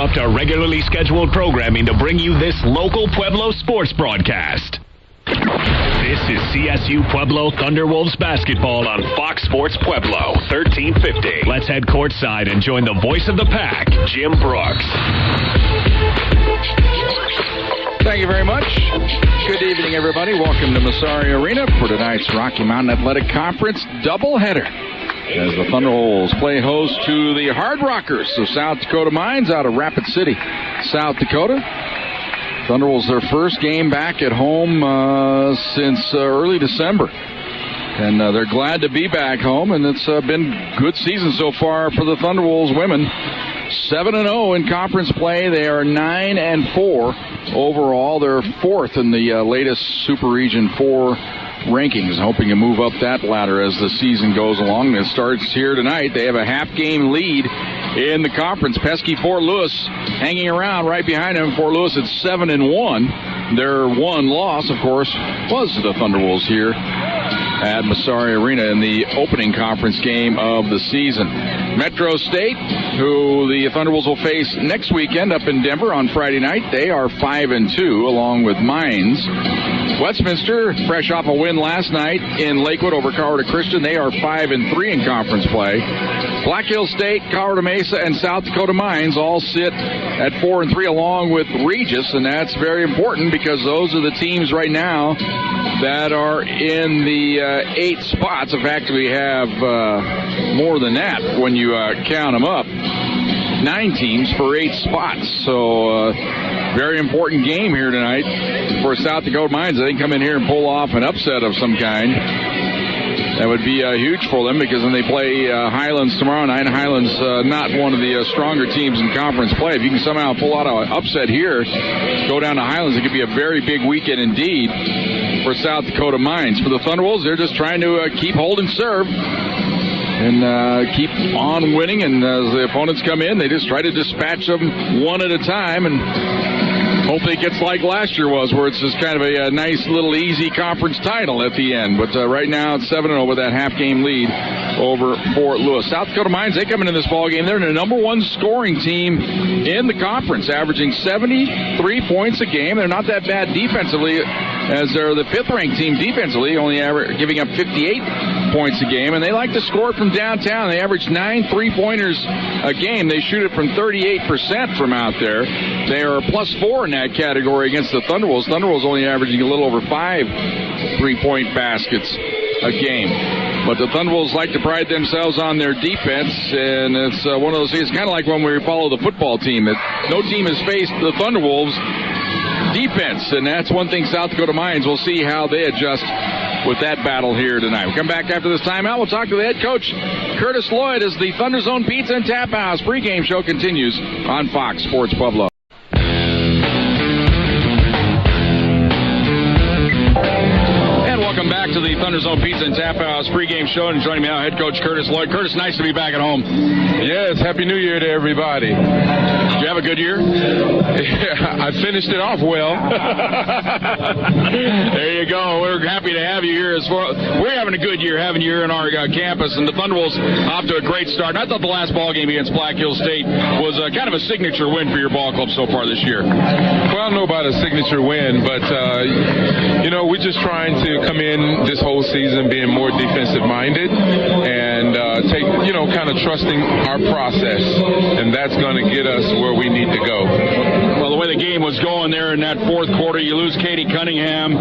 interrupt our regularly scheduled programming to bring you this local Pueblo sports broadcast. This is Csu-Pueblo Thunderwolves basketball on Fox Sports Pueblo, 1350. Let's head courtside and join the voice of the pack, Jim Brooks. Thank you very much. Good evening, everybody. Welcome to Massari Arena for tonight's Rocky Mountain Athletic Conference doubleheader, as the Thunderwolves play host to the Hard Rockers of South Dakota Mines out of Rapid City, South Dakota. Thunderwolves their first game back at home since early December. And they're glad to be back home, and it's been a good season so far for the Thunderwolves women. 7-0 in conference play. They are 9-4 overall. They're fourth in the latest Super Region 4 rankings, hoping to move up that ladder as the season goes along. It starts here tonight. They have a half-game lead in the conference. Pesky Fort Lewis hanging around right behind them. Fort Lewis at 7-1. Their one loss, of course, was the Thunderwolves here at Massari Arena in the opening conference game of the season. Metro State, who the Thunderwolves will face next weekend up in Denver on Friday night, they are 5-2, along with Mines. Westminster, fresh off a win last night in Lakewood over Colorado Christian, they are 5-3 in conference play. Black Hill State, Colorado Mesa, and South Dakota Mines all sit at 4-3 along with Regis, and that's very important because those are the teams right now that are in the 8 spots. In fact, we have more than that when you count them up. 9 teams for 8 spots. So, very important game here tonight for South Dakota Mines. They can come in here and pull off an upset of some kind. That would be huge for them because then they play Highlands tomorrow night. Highlands not one of the stronger teams in conference play. If you can somehow pull out an upset here, go down to Highlands, it could be a very big weekend indeed for South Dakota Mines. For the Thunderwolves, they're just trying to keep hold and serve and keep on winning. And as the opponents come in, they just try to dispatch them one at a time and hopefully it gets like last year was, where it's just kind of a nice little easy conference title at the end. But right now it's 7-0 with that half-game lead over Fort Lewis. South Dakota Mines, they come into this ballgame. They're the number one scoring team in the conference, averaging 73 points a game. They're not that bad defensively, as they're the fifth-ranked team defensively, only giving up 58 points a game. And they like to score from downtown. They average 9 3-pointers a game. They shoot it from 38% from out there. They are +4 in that category against the Thunderwolves. Thunderwolves only averaging a little over 5 3-point baskets a game. But the Thunderwolves like to pride themselves on their defense, and it's one of those things, kind of like when we follow the football team. No team has faced the Thunderwolves defense, and that's one thing South Dakota Mines will see how they adjust with that battle here tonight. We'll come back after this timeout. We'll talk to the head coach, Curtis Lloyd, as the Thunder Zone Pizza and Tap House pregame show continues on Fox Sports Pueblo. Welcome back to the Thunder Zone Pizza and Tap House pregame show, and joining me now, head coach Curtis Lloyd. Curtis, nice to be back at home. Yes, Happy New Year to everybody. Did you have a good year? Yeah, I finished it off well. There you go. We're happy to have you here. We're having a good year having you here on our campus, and the Thunderwolves off to a great start. And I thought the last ball game against Black Hill State was kind of a signature win for your ball club so far this year. Well, I don't know about a signature win, but, we're just trying to come in this whole season being more defensive-minded and take, kind of trusting our process, and that's going to get us where we need to go. Well, the way the game was going there in that fourth quarter, you lose Katie Cunningham.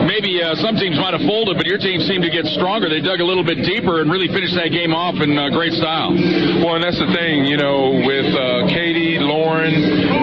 Maybe some teams might have folded, but your team seemed to get stronger. They dug a little bit deeper and really finished that game off in great style. Well, and that's the thing, with Katie, Lauren,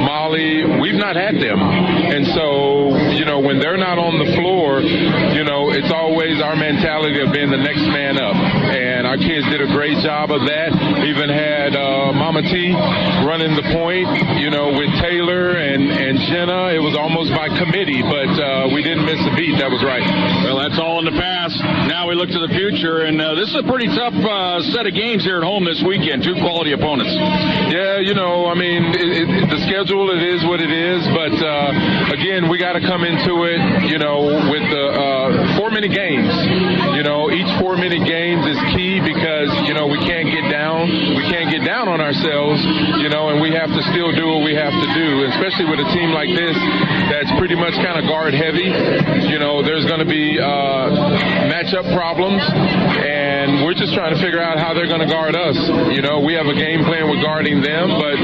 Molly, we've not had them. And so, when they're not on the floor, it's always our mentality of being the next man up. And our kids did a great job of that. Even had Mama T running the point, with Taylor and Jenna. It was almost by committee, but we didn't miss a beat. That was right. Well, that's all in the past. Now we look to the future, and this is a pretty tough set of games here at home this weekend. 2 quality opponents. Yeah, I mean, the schedule, it is what it is. But, again, we got to come into it, with the 4-minute games. Each 4-minute games is key because, we can't get down. We can't get down on ourselves, and we have to still do what we have to do, especially with a team like this that's pretty much kind of guard heavy. There's going to be matchup problems, and we're just trying to figure out how they're going to guard us. We have a game plan with guarding them, but,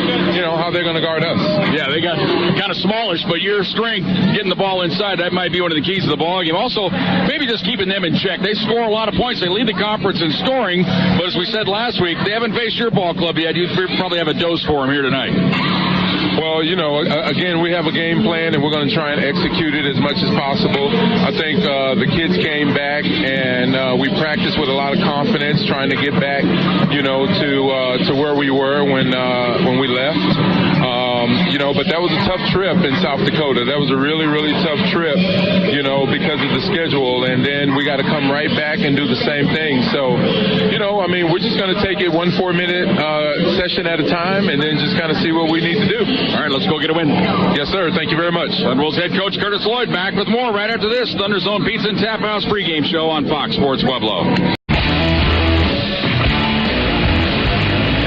how they're going to guard us. Yeah, they got kind of smallish, but your strength, getting the ball inside, that might be one of the keys to the ball game. Also, maybe just keeping them in check. They score a lot of points. They lead the conference in scoring, but as we said last week, they haven't faced your ball club yet. You probably have a dose for them here tonight. Well, again, we have a game plan, and we're going to try and execute it as much as possible. I think the kids came back, and we practiced with a lot of confidence, trying to get back, to where we were when we left. But that was a tough trip in South Dakota. That was a really, really tough trip, because of the schedule. And then we got to come right back and do the same thing. So, we're just going to take it 1 4-minute session at a time, and then just kind of see what we need to do. All right, let's go get a win. Yes, sir. Thank you very much. Thunderwolves head coach Curtis Lloyd back with more right after this Thunder Zone Pizza and Tap House pregame show on Fox Sports Pueblo.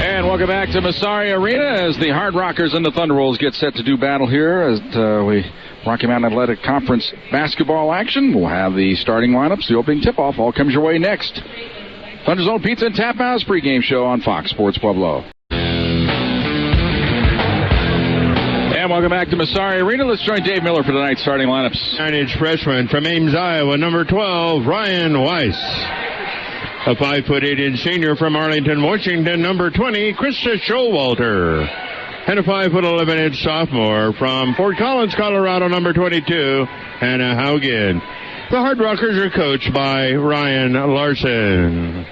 And welcome back to Massari Arena as the Hard Rockers and the Thunderwolves get set to do battle here as Rocky Mountain Athletic Conference basketball action. We'll have the starting lineups, the opening tip-off, all comes your way next. Thunder Zone Pizza and Tap House pregame show on Fox Sports Pueblo. And welcome back to Massari Arena. Let's join Dave Miller for tonight's starting lineups. 9-inch freshman from Ames, Iowa, number 12, Ryan Weiss. A 5'8" senior from Arlington, Washington, number 20, Krista Showalter. And a 5'11" sophomore from Fort Collins, Colorado, number 22, Hannah Haugen. The Hard Rockers are coached by Ryan Larson.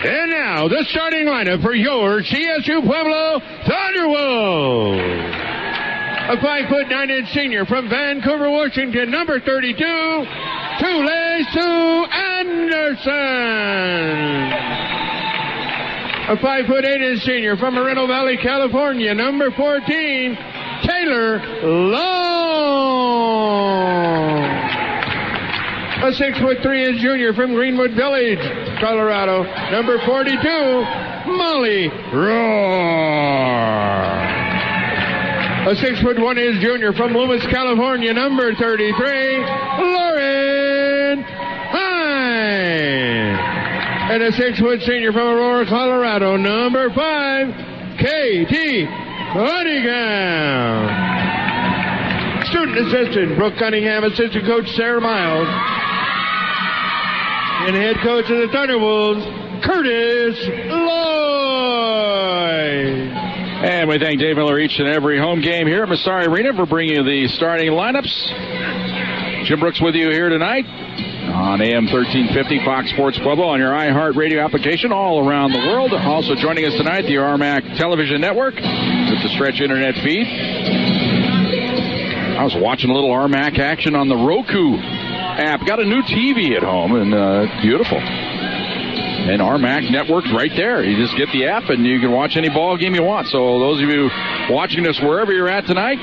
And now, the starting lineup for your Csu-Pueblo Thunderwolves. A 5'9" senior from Vancouver, Washington, number 32, Tule Sue Anderson. A 5'8" senior from Moreno Valley, California, number 14, Taylor Long. A 6'3" junior from Greenwood Village, Colorado, number 42, Molly Roar. A 6'1" junior from Loomis, California, number 33, Lauren Hine. And a 6' senior from Aurora, Colorado, number 5, Katie Cunningham. Student assistant, Brooke Cunningham, assistant coach Sarah Miles. And head coach of the Thunderwolves, Curtis Lloyd. And we thank Dave Miller each and every home game here at Massari Arena for bringing you the starting lineups. Jim Brooks with you here tonight on AM1350 Fox Sports Pueblo on your iHeartRadio application all around the world. Also joining us tonight, the RMAC Television Network with the Stretch Internet feed. I was watching a little RMAC action on the Roku app. Got a new TV at home, and beautiful. And RMAC Network's right there. You just get the app, and you can watch any ball game you want. So those of you watching us wherever you're at tonight,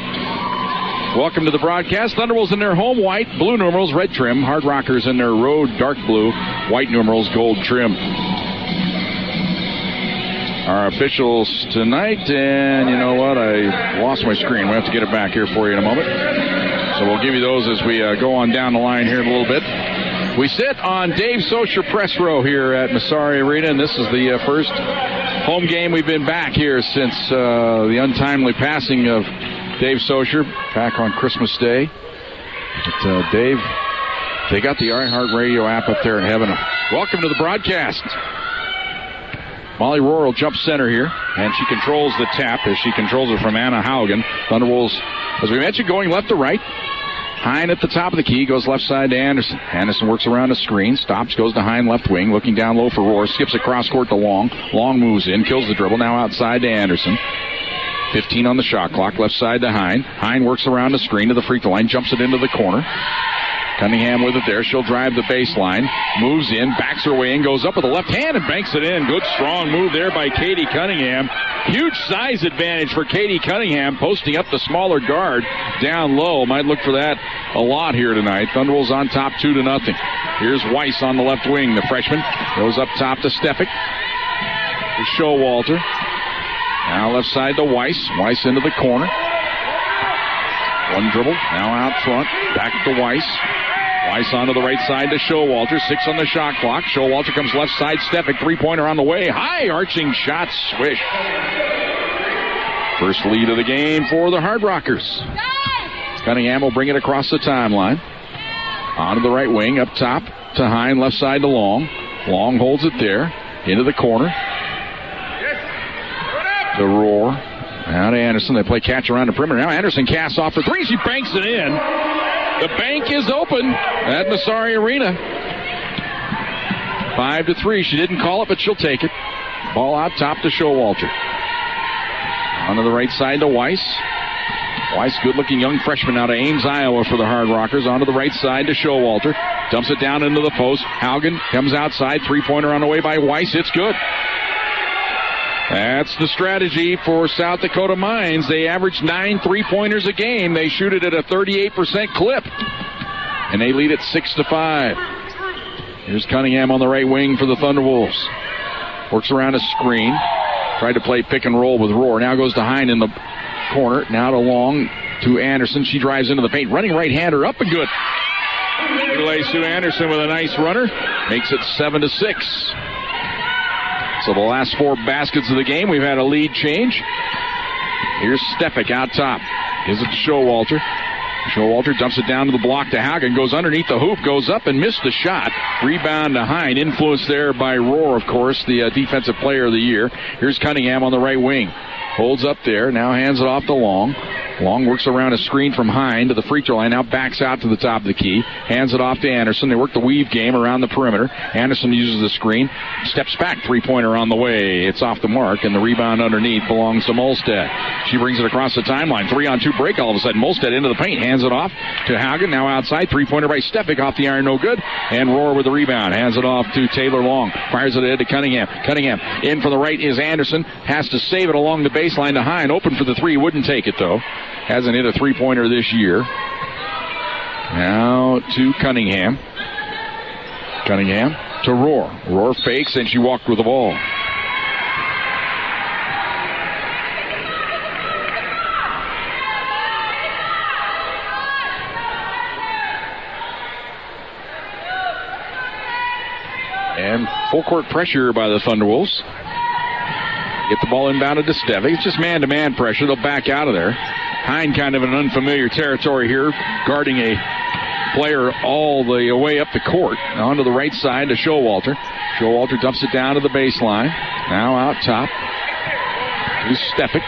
welcome to the broadcast. Thunderwolves in their home white, blue numerals, red trim. Hard Rockers in their road, dark blue, white numerals, gold trim. Our officials tonight, and you know what? I lost my screen. We'll have to get it back here for you in a moment. So we'll give you those as we go on down the line here in a little bit. We sit on Dave Socher press row here at Massari Arena, and this is the first home game we've been back here since the untimely passing of Dave Socher back on Christmas Day. But, Dave, they got the iHeartRadio app up there in heaven. Welcome to the broadcast. Molly Rohr will jump center here, and she controls the tap as she controls it from Anna Haugen. Thunderwolves, as we mentioned, going left to right. Hine at the top of the key, goes left side to Anderson. Anderson works around the screen, stops, goes to Hine left wing, looking down low for Rohr, skips across court to Long. Long moves in, kills the dribble, now outside to Anderson. 15 on the shot clock. Left side to Hine. Hine works around the screen to the free throw line. Jumps it into the corner. Cunningham with it there. She'll drive the baseline. Moves in. Backs her way in. Goes up with the left hand and banks it in. Good strong move there by Katie Cunningham. Huge size advantage for Katie Cunningham. Posting up the smaller guard down low. Might look for that a lot here tonight. Thunderwolves on top 2-0. Here's Weiss on the left wing. The freshman goes up top to Stefik. To Showalter. Now left side to Weiss. Weiss into the corner. One dribble. Now out front. Back to Weiss. Weiss onto the right side to Showalter. 6 on the shot clock. Showalter comes left side. Stefik, three-pointer on the way. High arching shot. Swish. First lead of the game for the Hard Rockers. Cunningham will bring it across the timeline. Onto the right wing. Up top to Hine. Left side to Long. Long holds it there. Into the corner. To Roar. Now to Anderson. They play catch around the perimeter. Now Anderson casts off for 3. She banks it in. The bank is open at Massari Arena. 5-3. She didn't call it, but she'll take it. Ball out top to Showalter. Onto the right side to Weiss. Weiss, good-looking young freshman out of Ames, Iowa for the Hard Rockers. Onto the right side to Showalter. Dumps it down into the post. Haugen comes outside. Three-pointer on the way by Weiss. It's good. That's the strategy for South Dakota Mines. They average 9 3-pointers a game. They shoot it at a 38% clip. And they lead it 6-5. Here's Cunningham on the right wing for the Thunderwolves. Works around a screen. Tried to play pick and roll with Roar. Now goes to Hine in the corner. Now to Long to Anderson. She drives into the paint. Running right-hander up and good. Sue Anderson with a nice runner. Makes it 7-6. So the last 4 baskets of the game, we've had a lead change. Here's Stefik out top. Gives it to Showalter. Showalter dumps it down to the block to Haugen. Goes underneath the hoop. Goes up and missed the shot. Rebound to Hine. Influenced there by Roar, of course, the defensive player of the year. Here's Cunningham on the right wing. Holds up there. Now hands it off to Long. Long works around a screen from Hine to the free throw line. Now backs out to the top of the key. Hands it off to Anderson. They work the weave game around the perimeter. Anderson uses the screen. Steps back. Three-pointer on the way. It's off the mark, and the rebound underneath belongs to Molstead. She brings it across the timeline. 3-on-2 break all of a sudden. Molstead into the paint. Hands it off to Haugen. Now outside. Three-pointer by Stefik off the iron. No good. And Roar with the rebound. Hands it off to Taylor Long. Fires it ahead to Cunningham. Cunningham in for the right is Anderson. Has to save it along the baseline to Hine. Open for the 3. Wouldn't take it, though. Hasn't hit a three-pointer this year. Now to Cunningham. Cunningham to Roar. Roar fakes, and she walked with the ball. And full court pressure by the Thunderwolves. Get the ball inbounded to Stefik. It's just man-to-man pressure. They'll back out of there. Hine kind of in unfamiliar territory here, guarding a player all the way up the court. Onto the right side to Showalter. Showalter dumps it down to the baseline. Now out top to Stefik.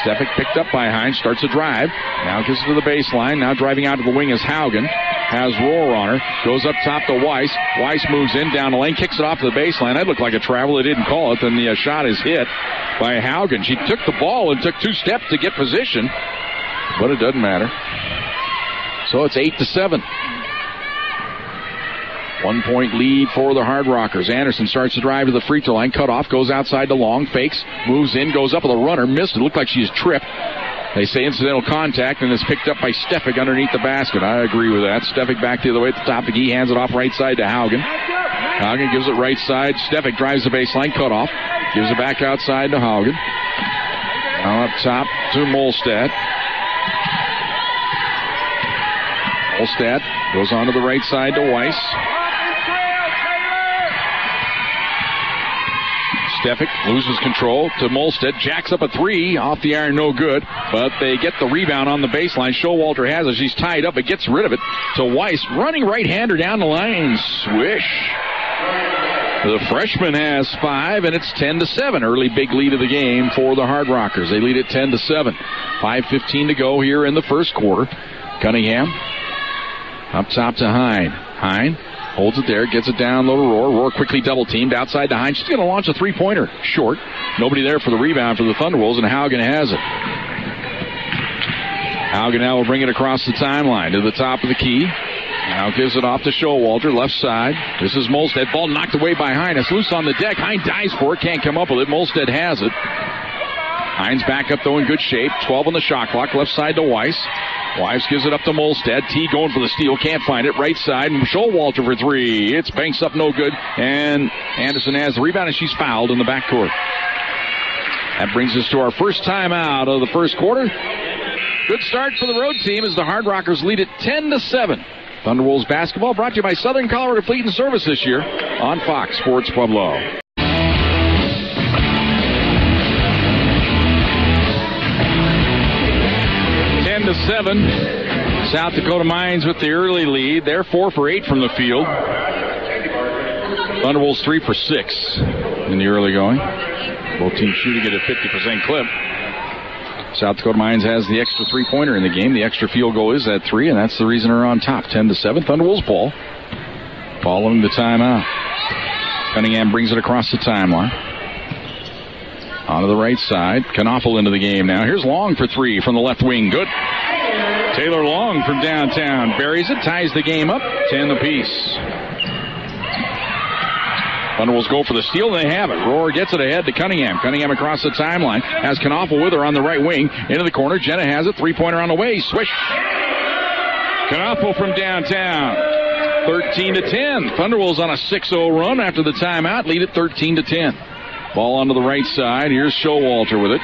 Stefik picked up by Hine. Starts a drive. Now gives it to the baseline. Now driving out to the wing is Haugen. Has Roar on her. Goes up top to Weiss. Weiss moves in down the lane. Kicks it off to the baseline. That looked like a travel. They didn't call it. Then the shot is hit by Haugen. She took the ball and took 2 steps to get position. But it doesn't matter. So it's 8-7. 1-point lead for the Hard Rockers. Anderson starts to drive to the free throw line. Cut off. Goes outside to Long. Fakes. Moves in. Goes up with a runner. Missed it. Looked like she's tripped. They say incidental contact, and it's picked up by Stefik underneath the basket. I agree with that. Stefik back the other way at the top of the key. Hands it off right side to Haugen. Haugen gives it right side. Stefik drives the baseline. Cut off. Gives it back outside to Haugen. Now up top to Molstad. Molstad goes on to the right side to Weiss. Stefik loses control to Molstead. Jacks up a 3 off the iron, no good. But they get the rebound on the baseline. Showalter has it. She's tied up. It gets rid of it to Weiss. Running right-hander down the lane. Swish. The freshman has 5, and it's 10-7. Early big lead of the game for the Hard Rockers. They lead it 10-7. 5:15 to go here in the first quarter. Cunningham up top to Hine. Hine Holds it there, gets it down low to Rohr. Rohr quickly double-teamed outside to Hines. She's going to launch a three-pointer. Short. Nobody there for the rebound for the Thunderwolves, and Haugen has it. Haugen now will bring it across the timeline to the top of the key. Now gives it off to Showalter, left side. This is Molstead. Ball knocked away by Hines. Loose on the deck. Hines dives for it. Can't come up with it. Molstead has it. Hines back up, though, in good shape. 12 on the shot clock. Left side to Weiss. Weiss gives it up to Molstead. T going for the steal. Can't find it. Right side. Showalter for three. It's banks up no good. And Anderson has the rebound, and she's fouled in the backcourt. That brings us to our first timeout of the first quarter. Good start for the road team as the Hard Rockers lead it 10-7. Thunderwolves basketball brought to you by Southern Colorado Fleet and Service this year on Fox Sports Pueblo. 10-7. South Dakota Mines with the early lead. They're 4 for 8 from the field. Thunderwolves 3 for 6 in the early going. Both teams shooting at a 50% clip. South Dakota Mines has the extra three-pointer in the game. The extra field goal is at 3, and that's the reason they're on top. 10-7. Thunderwolves ball. Following the timeout. Cunningham brings it across the timeline. Onto the right side. Knaufel into the game now. Here's Long for 3 from the left wing. Good. Taylor Long from downtown buries it, ties the game up. 10 apiece. Thunderwolves go for the steal, and they have it. Rohr gets it ahead to Cunningham. Cunningham across the timeline. Has Knaufel with her on the right wing. Into the corner. Jenna has it. Three-pointer on the way. Swish. Knaufel from downtown. 13-10. Thunderwolves on a 6-0 run after the timeout. Lead it 13-10. Ball onto the right side. Here's Showalter with it.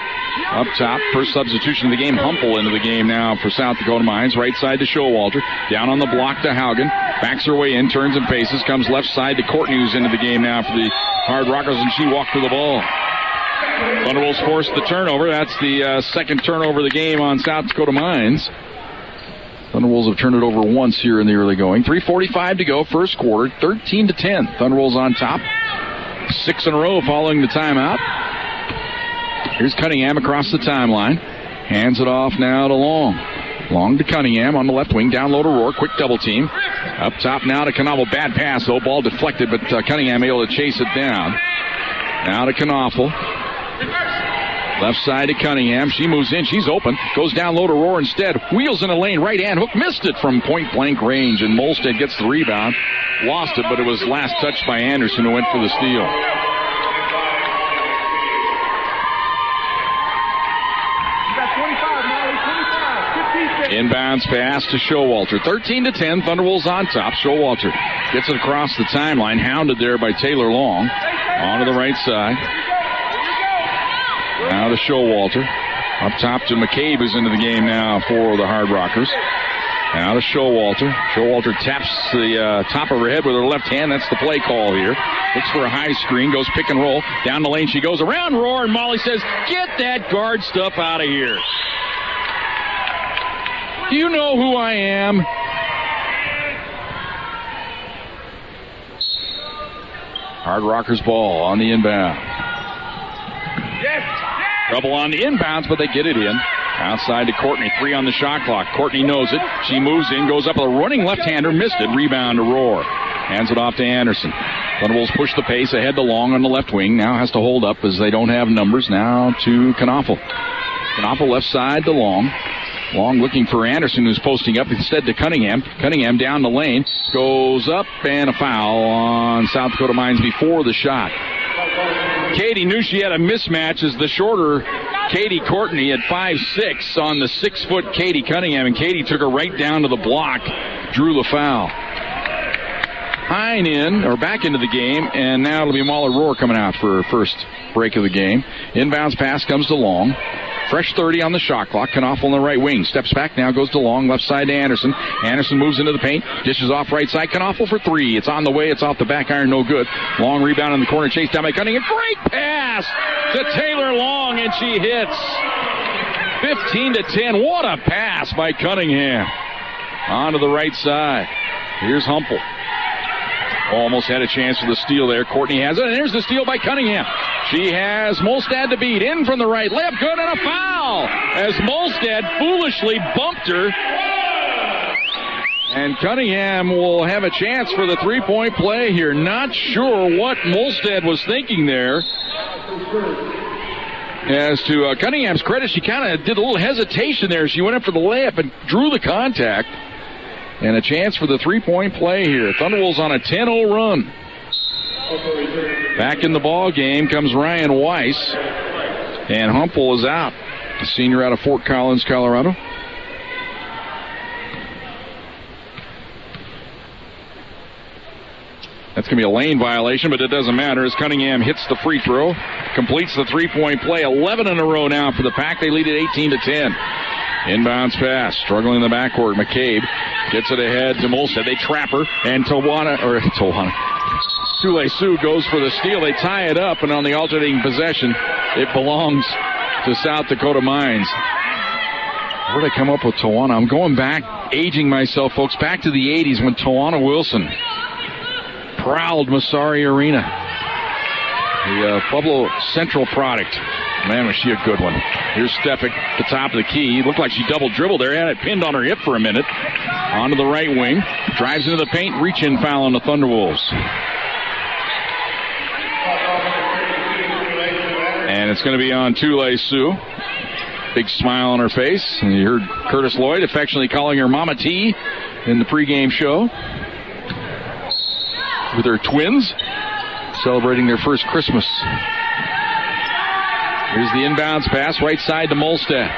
Up top, first substitution of the game. Humpel into the game now for South Dakota Mines. Right side to Showalter. Down on the block to Haugen. Backs her way in, turns and faces. Comes left side to Courtney, who's into the game now for the Hard Rockers, and she walked to the ball. Thunderwolves forced the turnover. That's the second turnover of the game on South Dakota Mines. Thunderwolves have turned it over once here in the early going. 3:45 to go, first quarter. 13-10. Thunderwolves on top. 6 in a row following the timeout. Here's Cunningham across the timeline. Hands it off now to Long. Long to Cunningham on the left wing. Down low to Rohr. Quick double team. Up top now to Knaufel. Bad pass, though. Ball deflected, but Cunningham able to chase it down. Now to Knaufel. Left side to Cunningham. She moves in. She's open. Goes down low to Rohr instead. Wheels in a lane. Right hand hook. Missed it from point-blank range, and Molstead gets the rebound. Lost it, but it was last touched by Anderson, who went for the steal. Inbounds pass to Showalter. 13-10. Thunderwolves on top. Showalter gets it across the timeline. Hounded there by Taylor Long. On to the right side. Now to Showalter. Up top to McCabe, who's into the game now for the Hard Rockers. Now to Showalter. Showalter taps the top of her head with her left hand. That's the play call here. Looks for a high screen. Goes pick and roll. Down the lane she goes. Around Rohr, and Molly says, "Get that guard stuff out of here. Do you know who I am?" Hard Rockers ball on the inbound. Trouble on the inbounds, but they get it in. Outside to Courtney. 3 on the shot clock. Courtney knows it. She moves in, goes up with a running left-hander. Missed it. Rebound to Rohr. Hands it off to Anderson. Thunderwolves push the pace ahead to Long on the left wing. Now has to hold up as they don't have numbers. Now to Knaufel. Knaufel left side to Long. Long looking for Anderson, who's posting up instead to Cunningham. Cunningham down the lane. Goes up, and a foul on South Dakota Mines before the shot. Katie knew she had a mismatch as the shorter Katie Courtney at 5'6" on the 6-foot Katie Cunningham, and Katie took her right down to the block, drew the foul. Hine in, or back into the game, and now it'll be Molly Rohr coming out for her first break of the game. Inbounds pass comes to Long. Fresh 30 on the shot clock. Knaufel on the right wing. Steps back now, goes to Long. Left side to Anderson. Anderson moves into the paint. Dishes off right side. Knaufel for 3. It's on the way. It's off the back iron. No good. Long rebound in the corner. Chased down by Cunningham. Great pass to Taylor Long, and she hits. 15-10. What a pass by Cunningham. Onto the right side. Here's Humpel. Almost had a chance for the steal there. Courtney has it, and here's the steal by Cunningham. She has Molstad to beat. In from the right. Layup good, and a foul as Molstad foolishly bumped her And Cunningham will have a chance for the three-point play here. Not sure what Molstead was thinking there. As to Cunningham's credit, she kind of did a little hesitation there. She went up for the layup and drew the contact. And a chance for the three-point play here. Thunderwolves on a 10-0 run. Back in the ball game comes Ryan Weiss. And Humpel is out. The senior out of Fort Collins, Colorado. That's going to be a lane violation, but it doesn't matter as Cunningham hits the free throw, completes the three-point play. 11 in a row now for the Pack. They lead it 18-10. Inbounds pass, struggling in the backcourt. McCabe gets it ahead to Molstead. They trap her, and Tule Sioux goes for the steal. They tie it up, and on the alternating possession, it belongs to South Dakota Mines. Where did I come up with Tawana? I'm going back, aging myself, folks, back to the 80s when Tawana Wilson prowled Massari Arena. The Pueblo Central product. Man, was she a good one. Here's Stefik at the top of the key. Looked like she double dribbled there. Had it pinned on her hip for a minute. Onto the right wing. Drives into the paint. Reach-in foul on the Thunderwolves. And it's going to be on Tule Sioux. Big smile on her face. And you heard Curtis Lloyd affectionately calling her Mama T in the pregame show. With her twins celebrating their first Christmas. Here's the inbounds pass right side to Molstead.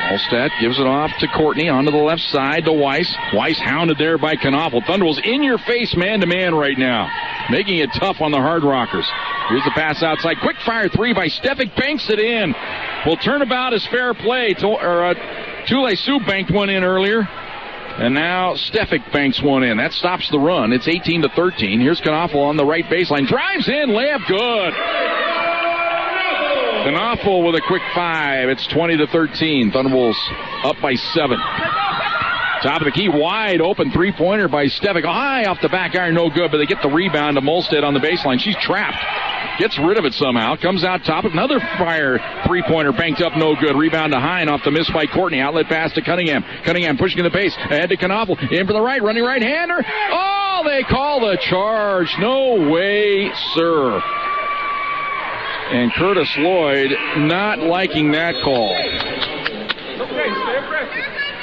Molstead gives it off to Courtney onto the left side to Weiss. Weiss hounded there by Knoffel. Thunderwolves in your face man-to-man right now, making it tough on the Hard Rockers. Here's the pass outside. Quick fire three by Stefik. Banks it in. Well, turnabout is fair play. Tule Sioux banked one in earlier. And now Stefik banks one in. That stops the run. It's 18-13. Here's Knoffel on the right baseline. Drives in. Layup good. Knoffel with a quick five. It's 20-13. Thunderwolves up by 7. Top of the key, wide open three-pointer by Stefik. High off the back iron, no good, but they get the rebound to Molstead on the baseline. She's trapped. Gets rid of it somehow. Comes out top. Another fire three-pointer banked up, no good. Rebound to Hine off the miss by Courtney. Outlet pass to Cunningham. Cunningham pushing in the pace. Ahead to Knoffel. In for the right. Running right-hander. Oh, they call the charge. No way, sir. And Curtis Lloyd not liking that call.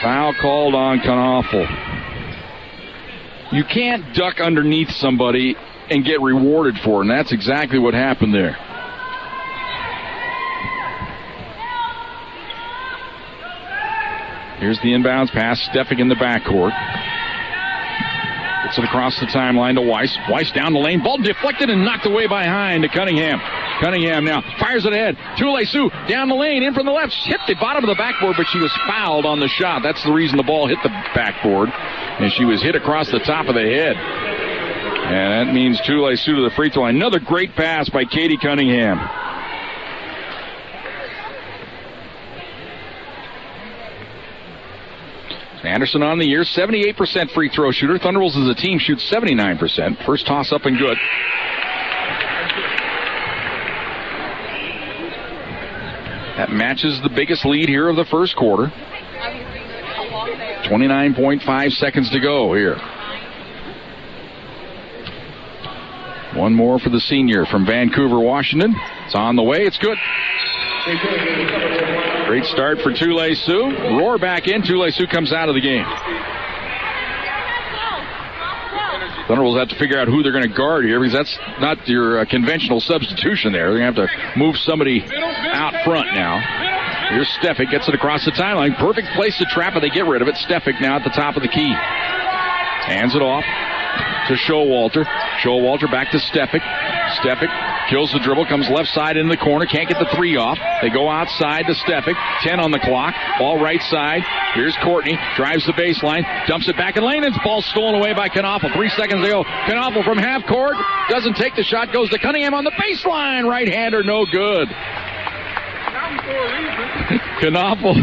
Foul called on Knoffel. You can't duck underneath somebody and get rewarded for it, and that's exactly what happened there. Here's the inbounds pass. Stefik in the backcourt. Gets it across the timeline to Weiss. Weiss down the lane. Ball deflected and knocked away by Hine to Cunningham. Cunningham now fires it ahead. Tule Sioux down the lane, in from the left. Hit the bottom of the backboard, but she was fouled on the shot. That's the reason the ball hit the backboard. And she was hit across the top of the head. And that means Tule Sioux to the free throw line. Another great pass by Katie Cunningham. Anderson on the year, 78% free throw shooter. Thunderwolves as a team shoots 79%. First toss up and good. That matches the biggest lead here of the first quarter. 29.5 seconds to go here. One more for the senior from Vancouver, Washington. It's on the way. It's good. Great start for Tule Sioux. Roar back in. Tule Sioux comes out of the game. Thunderwolves have to figure out who they're going to guard here, because that's not your conventional substitution there. They're going to have to move somebody out front now. Here's Stefik. Gets it across the timeline. Perfect place to trap it. They get rid of it. Stefik now at the top of the key. Hands it off to Showalter. Showalter back to Stefik. Stefik kills the dribble, comes left side into the corner, can't get the three off. They go outside to Stefik, 10 on the clock, ball right side. Here's Courtney, drives the baseline, dumps it back in lane, and ball stolen away by Knoffel. 3 seconds to go. Knoffel from half court, doesn't take the shot, goes to Cunningham on the baseline, right-hander, no good. Knoffel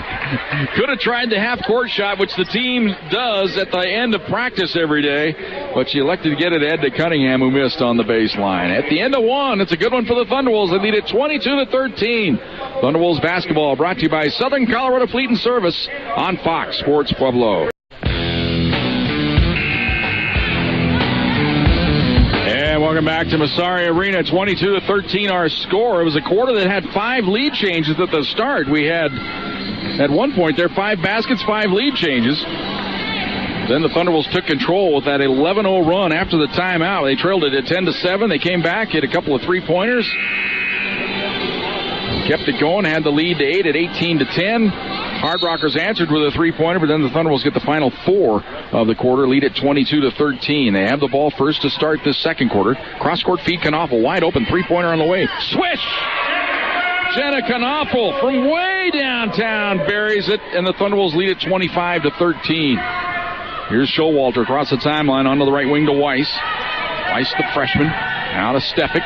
could have tried the half-court shot, which the team does at the end of practice every day, but she elected to get it ahead to Cunningham, who missed on the baseline. At the end of one, it's a good one for the Thunderwolves. They lead it 22-13. Thunderwolves basketball brought to you by Southern Colorado Fleet and Service on Fox Sports Pueblo. Welcome back to Massari Arena. 22-13 our score. It was a quarter that had 5 lead changes at the start. We had, at one point there, 5 baskets, 5 lead changes. Then the Thunderbolts took control with that 11-0 run after the timeout. They trailed it at 10-7. They came back, hit a couple of three-pointers. Kept it going, had the lead to 8 at 18-10. Hard Rockers answered with a three-pointer, but then the Thunderbolts get the final 4 of the quarter, lead at 22-13. They have the ball first to start this second quarter. Cross-court feed, Knaufel, wide open, three-pointer on the way. Swish! Jenna Knaufel from way downtown buries it, and the Thunderbolts lead at 25-13. Here's Showalter across the timeline onto the right wing to Weiss. Weiss, the freshman, out to Stefik.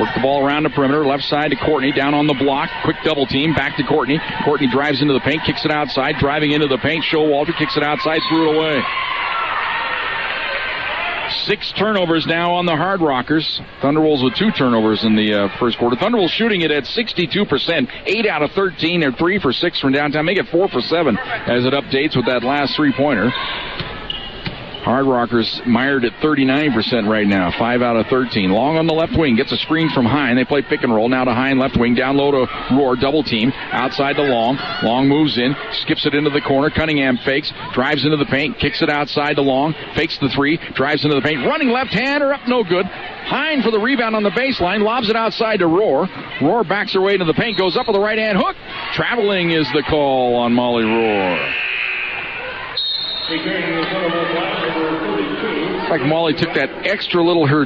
Work the ball around the perimeter, left side to Courtney, down on the block. Quick double team, back to Courtney. Courtney drives into the paint, kicks it outside, driving into the paint. Showalter kicks it outside, threw it away. 6 turnovers now on the Hard Rockers. Thunderwolves with 2 turnovers in the first quarter. Thunderwolves shooting it at 62%. 8 out of 13. They're 3 for 6 from downtown. Make it 4 for 7 as it updates with that last three-pointer. Hard Rockers mired at 39% right now. 5 out of 13. Long on the left wing. Gets a screen from Hine. They play pick and roll. Now to Hine, left wing. Down low to Roar. Double team. Outside to Long. Long moves in. Skips it into the corner. Cunningham fakes. Drives into the paint. Kicks it outside to Long. Fakes the 3. Drives into the paint. Running left-hander. Up no good. Hine for the rebound on the baseline. Lobs it outside to Roar. Roar backs her way into the paint. Goes up with a right-hand hook. Traveling is the call on Molly Roar. It's like Molly took that extra little, her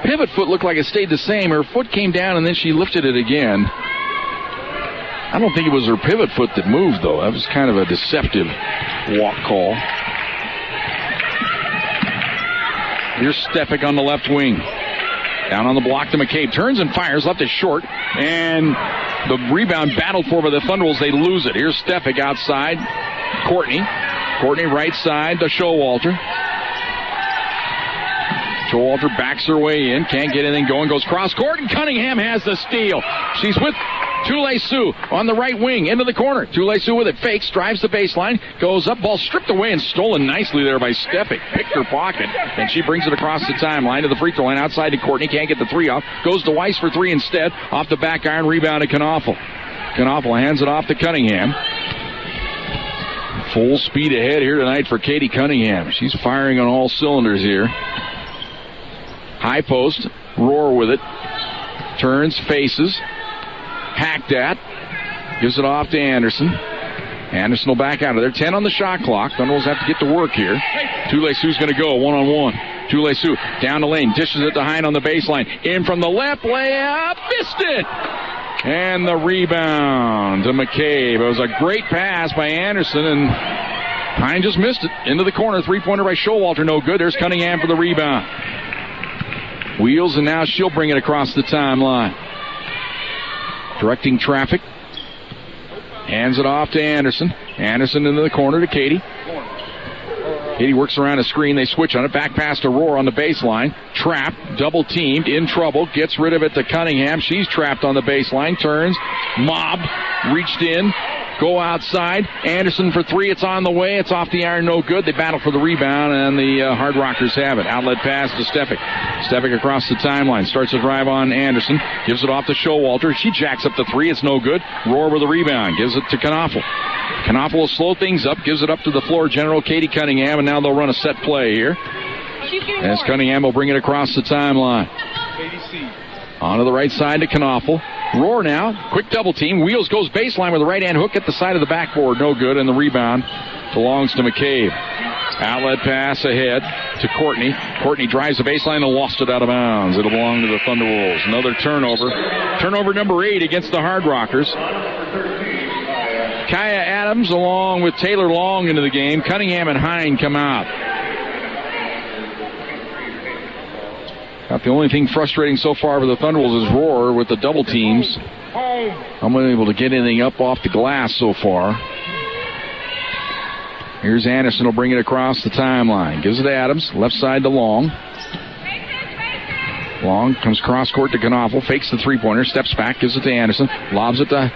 pivot foot looked like it stayed the same. Her foot came down and then she lifted it again. I don't think it was her pivot foot that moved, though. That was kind of a deceptive walk call. Here's Stefik on the left wing. Down on the block to McCabe. Turns and fires. Left it short. And the rebound battled for by the Thunderbolts. They lose it. Here's Stefik outside. Courtney right side to Showalter. Showalter backs her way in. Can't get anything going. Goes cross court, and Cunningham has the steal. She's with Tule-Su on the right wing. Into the corner. Tule-Su with it. Fakes. Drives the baseline. Goes up. Ball stripped away and stolen nicely there by Stefik. Picked her pocket. And she brings it across the timeline to the free throw line. Outside to Courtney. Can't get the 3 off. Goes to Weiss for 3 instead. Off the back iron. Rebound to Knaufel. Knaufel hands it off to Cunningham. Full speed ahead here tonight for Katie Cunningham. She's firing on all cylinders here. High post. Roar with it. Turns, faces. Hacked at. Gives it off to Anderson. Anderson will back out of there. 10 on the shot clock. Thunderbolts have to get to work here. Tule-Su's going to go one-on-one. Tule-Su down the lane. Dishes it to Hine on the baseline. In from the left. Layup. Missed it. And the rebound to McCabe. It was a great pass by Anderson, and Hine just missed it. Into the corner. Three-pointer by Showalter. No good. There's Cunningham for the rebound. Wheels, and now she'll bring it across the timeline. Directing traffic. Hands it off to Anderson. Anderson into the corner to Katie. Katie works around a screen. They switch on it. Back pass to Roar on the baseline. Trapped. Double teamed. In trouble. Gets rid of it to Cunningham. She's trapped on the baseline. Turns. Mobbed. Reached in. Go outside. Anderson for 3. It's on the way. It's off the iron. No good. They battle for the rebound, and the Hard Rockers have it. Outlet pass to Stefik. Stefik across the timeline. Starts a drive on Anderson. Gives it off to Showalter. She jacks up the 3. It's no good. Roar with the rebound. Gives it to Knaufel. Knaufel will slow things up. Gives it up to the floor general, Katie Cunningham, and now they'll run a set play here. As Cunningham will bring it across the timeline. Onto the right side to Knaufel. Roar now. Quick double team. Wheels goes baseline with a right-hand hook at the side of the backboard. No good. And the rebound belongs to McCabe. Outlet pass ahead to Courtney. Courtney drives the baseline and lost it out of bounds. It'll belong to the Thunderwolves. Another turnover. Turnover number 8 against the Hard Rockers. Kaya Adams along with Taylor Long into the game. Cunningham and Hine come out. About the only thing frustrating so far for the Thunderwolves is Roar with the double teams. I'm unable to get anything up off the glass so far. Here's Anderson, will bring it across the timeline. Gives it to Adams, left side to Long. Long comes cross court to Knaufel, fakes the three-pointer, steps back, gives it to Anderson, lobs it to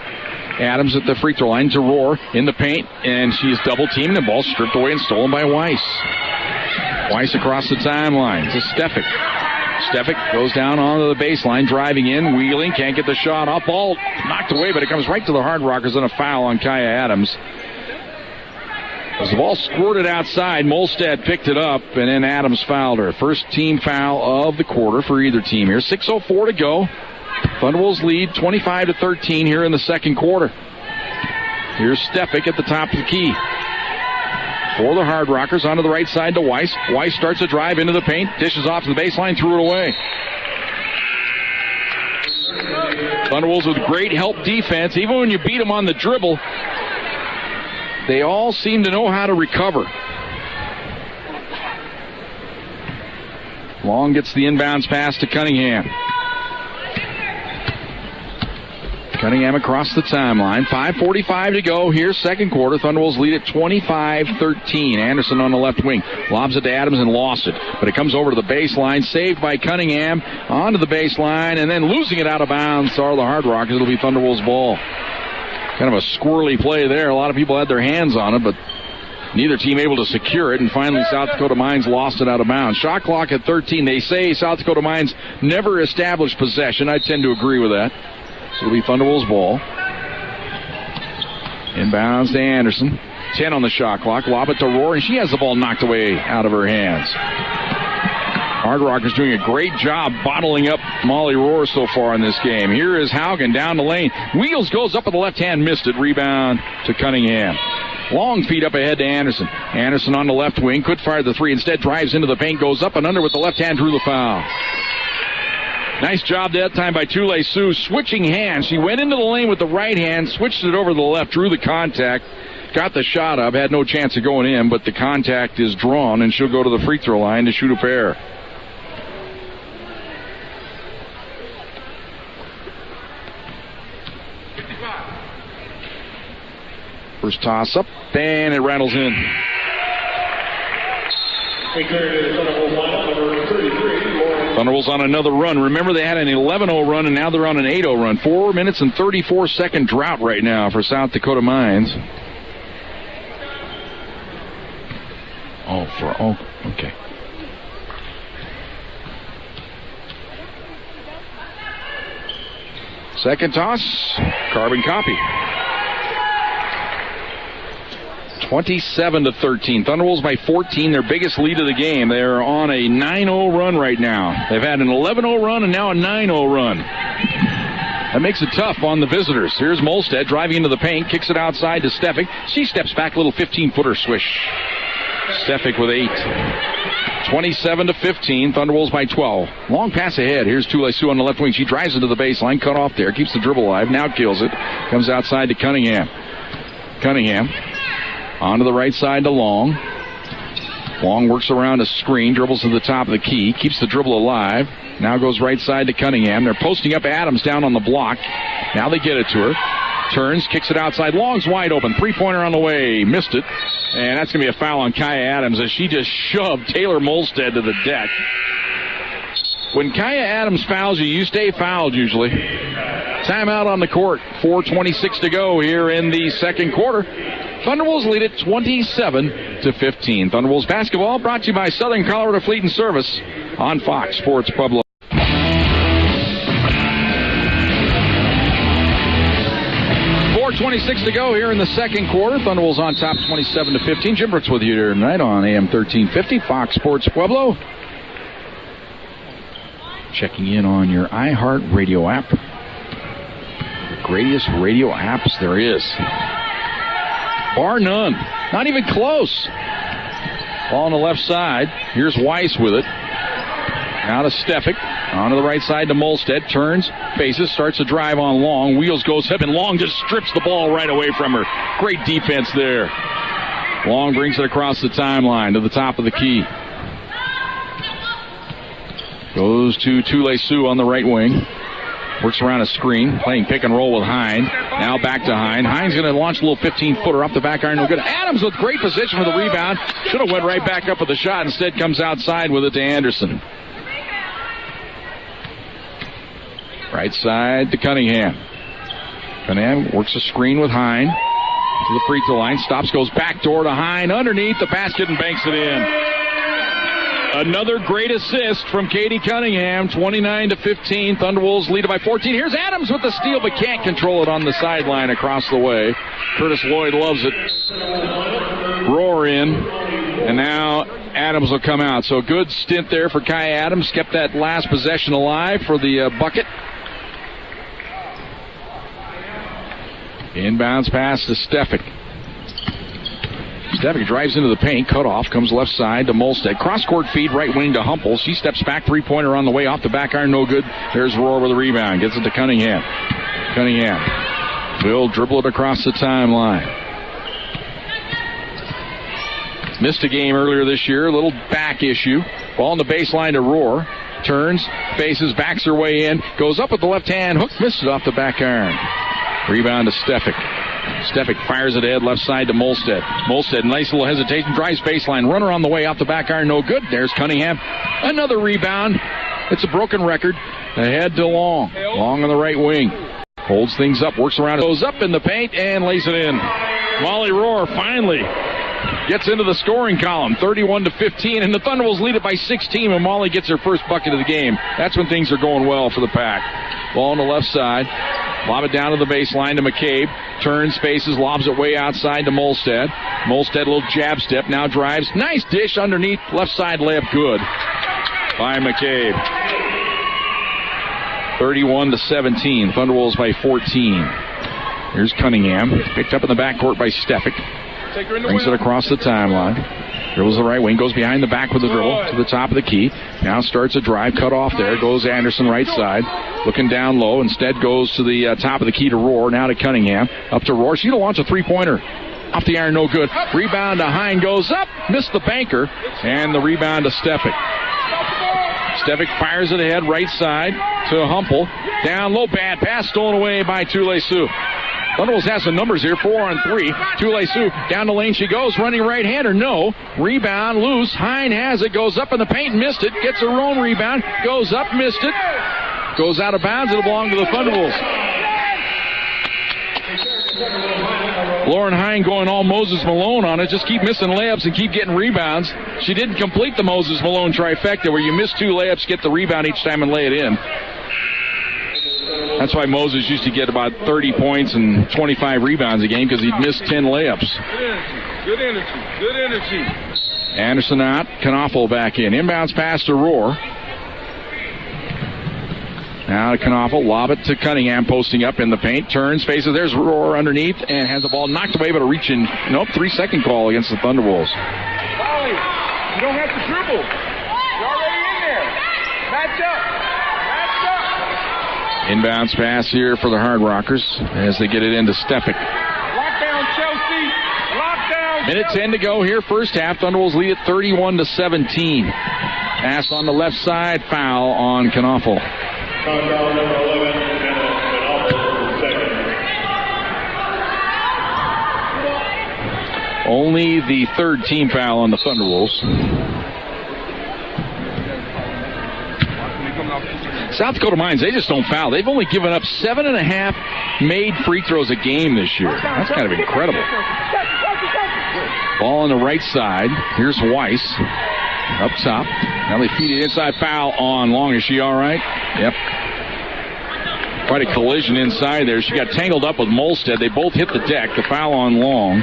Adams at the free throw line to Roar in the paint, and she is double teamed. The ball stripped away and stolen by Weiss. Weiss across the timeline to Stefik. Stefik goes down onto the baseline, driving in, wheeling, can't get the shot off. Ball knocked away, but it comes right to the Hard Rockers and a foul on Kaya Adams. As the ball squirted outside, Molstad picked it up, and then Adams fouled her. First team foul of the quarter for either team here. 6:04 to go. Thunderwolves lead 25-13 here in the second quarter. Here's Stefik at the top of the key. For the Hard Rockers, onto the right side to Weiss. Weiss starts a drive into the paint, dishes off to the baseline, threw it away. Thunderwolves with great help defense. Even when you beat them on the dribble, they all seem to know how to recover. Long gets the inbounds pass to Cunningham. Cunningham across the timeline. 5:45 to go here, second quarter. Thunderwolves lead at 25-13. Anderson on the left wing. Lobs it to Adams and lost it. But it comes over to the baseline. Saved by Cunningham. Onto the baseline. And then losing it out of bounds are the Hard Rockers. It'll be Thunderwolves ball. Kind of a squirrely play there. A lot of people had their hands on it, but neither team able to secure it. And finally, South Dakota Mines lost it out of bounds. Shot clock at 13. They say South Dakota Mines never established possession. I tend to agree with that. So it'll be Thunderwolves ball. Inbounds to Anderson. 10 on the shot clock. Lob it to Rohr, and she has the ball knocked away out of her hands. Hard Rockers doing a great job bottling up Molly Rohr so far in this game. Here is Haugen down the lane. Wheels goes up with the left hand, missed it. Rebound to Cunningham. Long feed up ahead to Anderson. Anderson on the left wing. Could fire the three. Instead drives into the paint. Goes up and under with the left hand. Drew the foul. Nice job that time by Csu-Pueblo. Switching hands. She went into the lane with the right hand. Switched it over to the left. Drew the contact. Got the shot up. Had no chance of going in. But the contact is drawn. And she'll go to the free throw line to shoot a pair. First toss up, and it rattles in. Thunderwolves on another run. Remember, they had an 11-0 run, and now they're on an 8-0 run. 4 minutes and 34-second drought right now for South Dakota Mines. Okay. Second toss, carbon copy. 27-13. Thunderwolves by 14, their biggest lead of the game. They're on a 9-0 run right now. They've had an 11-0 run and now a 9-0 run. That makes it tough on the visitors. Here's Molstad driving into the paint, kicks it outside to Stefik. She steps back, little 15-footer swish. Stefik with 8. 27-15, Thunderwolves by 12. Long pass ahead. Here's Csu-Pueblo on the left wing. She drives into the baseline, cut off there, keeps the dribble alive, now kills it. Comes outside to Cunningham. Onto the right side to Long. Long works around a screen, dribbles to the top of the key, keeps the dribble alive. Now goes right side to Cunningham. They're posting up Adams down on the block. Now they get it to her. Turns, kicks it outside. Long's wide open. Three-pointer on the way. Missed it. And that's going to be a foul on Kaya Adams as she just shoved Taylor Molstad to the deck. When Kaya Adams fouls you, you stay fouled usually. Timeout on the court. 4:26 to go here in the second quarter. Thunderwolves lead it 27-15. Thunderwolves basketball brought to you by Southern Colorado Fleet and Service on Fox Sports Pueblo. 4:26 to go here in the second quarter. Thunderwolves on top 27-15. Jim Brooks with you here tonight on AM1350 Fox Sports Pueblo. Checking in on your iHeart Radio app. The greatest radio apps there is. Bar none. Not even close. Ball on the left side. Here's Weiss with it. Now to Stefik. On to the right side to Molstad. Turns, faces, starts to drive on Long. Wheels goes up, and Long just strips the ball right away from her. Great defense there. Long brings it across the timeline to the top of the key. Goes to Csu-Pueblo on the right wing. Works around a screen, playing pick and roll with Hine. Now back to Hine. Hine's going to launch a little 15-footer off the back iron. No good. Adams with great position for the rebound. Should have went right back up with the shot. Instead comes outside with it to Anderson. Right side to Cunningham. Cunningham works a screen with Hine. To the free throw line. Stops, goes back door to Hine. Underneath the basket and banks it in. Another great assist from Katie Cunningham, 29-15. Thunderwolves lead it by 14. Here's Adams with the steal, but can't control it on the sideline across the way. Curtis Lloyd loves it. Roar in, and now Adams will come out. So good stint there for Kai Adams. Kept that last possession alive for the bucket. Inbounds pass to Stefik. Stefik drives into the paint. Cut off. Comes left side to Molstead. Cross-court feed right wing to Humpel. She steps back. Three-pointer on the way. Off the back iron. No good. There's Roar with a rebound. Gets it to Cunningham. Cunningham will dribble it across the timeline. Missed a game earlier this year. A little back issue. Ball on the baseline to Roar. Turns. Faces. Backs her way in. Goes up with the left hand. Hook. Missed it off the back iron. Rebound to Stefik. Stefik fires it ahead, left side to Molstead. Molstead, nice little hesitation, drives baseline. Runner on the way, off the back iron, no good. There's Cunningham. Another rebound. It's a broken record. Ahead to Long. Long on the right wing. Holds things up, works around, goes up in the paint, and lays it in. Molly Roar finally gets into the scoring column, 31-15, and the Thunderwolves lead it by 16 when Molly gets her first bucket of the game. That's when things are going well for the Pack. Ball on the left side. Lob it down to the baseline to McCabe. Turns, faces, lobs it way outside to Molstead. Molstead, a little jab step, now drives. Nice dish underneath, left side layup, good by McCabe. 31-17, Thunderwolves by 14. Here's Cunningham, picked up in the backcourt by Stefik. Brings it across the timeline. Dribbles the right wing, goes behind the back with the dribble to the top of the key. Now starts a drive, cut off there. Goes Anderson right side, looking down low. Instead goes to the top of the key to Roar. Now to Cunningham, up to Roar. She'll launch a three-pointer. Off the iron, no good. Rebound to Hine, goes up, missed the banker, and the rebound to Stefik. Stefik fires it ahead, right side to Humpel. Down low, bad pass, stolen away by Tule-Su. Thunderwolves has some numbers here, 4-on-3. Tule-Su down the lane she goes, running right-hander, no. Rebound, loose. Hine has it, goes up in the paint, missed it. Gets her own rebound, goes up, missed it. Goes out of bounds, it'll belong to the Thunderwolves. Lauren Hine going all Moses Malone on it. Just keep missing layups and keep getting rebounds. She didn't complete the Moses Malone trifecta where you miss two layups, get the rebound each time and lay it in. That's why Moses used to get about 30 points and 25 rebounds a game because he'd miss 10 layups. Good energy. Good energy. Anderson out. Knaufel back in. Inbounds pass to Roar. Now to Knaufel. Lob it to Cunningham posting up in the paint. Turns, faces. There's Roar underneath and has the ball knocked away, but a reach in. Nope, 3-second call against the Thunderwolves. Molly, you don't have to dribble. You're already in there. Match up. Inbounds pass here for the Hard Rockers as they get it into Stefik. Lockdown, Chelsea. Lockdown. Minute 10 to go here, first half. Thunderwolves lead at 31-17. Pass on the left side, foul on Knaufel. Only the third team foul on the Thunderwolves. South Dakota Mines, they just don't foul. They've only given up 7.5 made free throws a game this year. That's kind of incredible. Ball on the right side. Here's Weiss up top. Now they feed it inside. Foul on Long. Is she all right? Yep. Quite a collision inside there. She got tangled up with Molstead. They both hit the deck. The foul on Long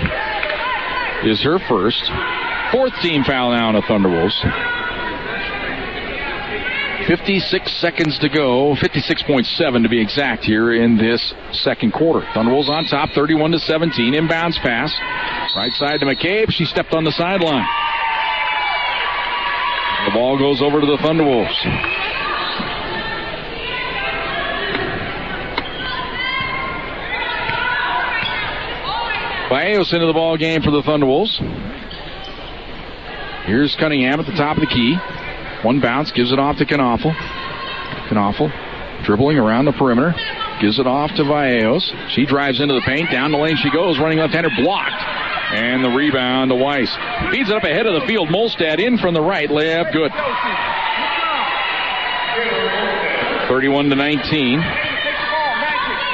is her first. Fourth team foul now on the Thunderwolves. 56 seconds to go, 56.7 to be exact here in this second quarter. Thunderwolves on top, 31-17. Inbounds pass. Right side to McCabe. She stepped on the sideline. The ball goes over to the Thunderwolves. Vallejo's into the ball game for the Thunderwolves. Here's Cunningham at the top of the key. One bounce, gives it off to Knaufel. Knaufel dribbling around the perimeter. Gives it off to Vallejo's. She drives into the paint. Down the lane she goes. Running left-hander blocked. And the rebound to Weiss. Feeds it up ahead of the field. Molstad in from the right. Layup good. 31-19.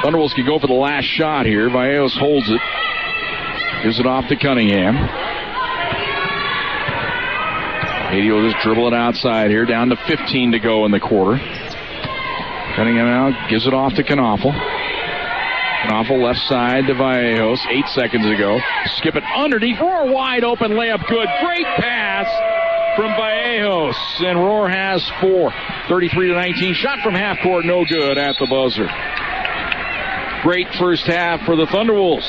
Thunderwolves can go for the last shot here. Vallejo's holds it. Gives it off to Cunningham. Katie will just dribble it outside here, down to 15 to go in the quarter. Cunningham out, gives it off to Knaufel. Knaufel left side to Vallejos, 8 seconds ago. Skip it underneath, Roar wide open, layup good. Great pass from Vallejos, and Roar has 4. 33-19, shot from half court, no good at the buzzer. Great first half for the Thunderwolves.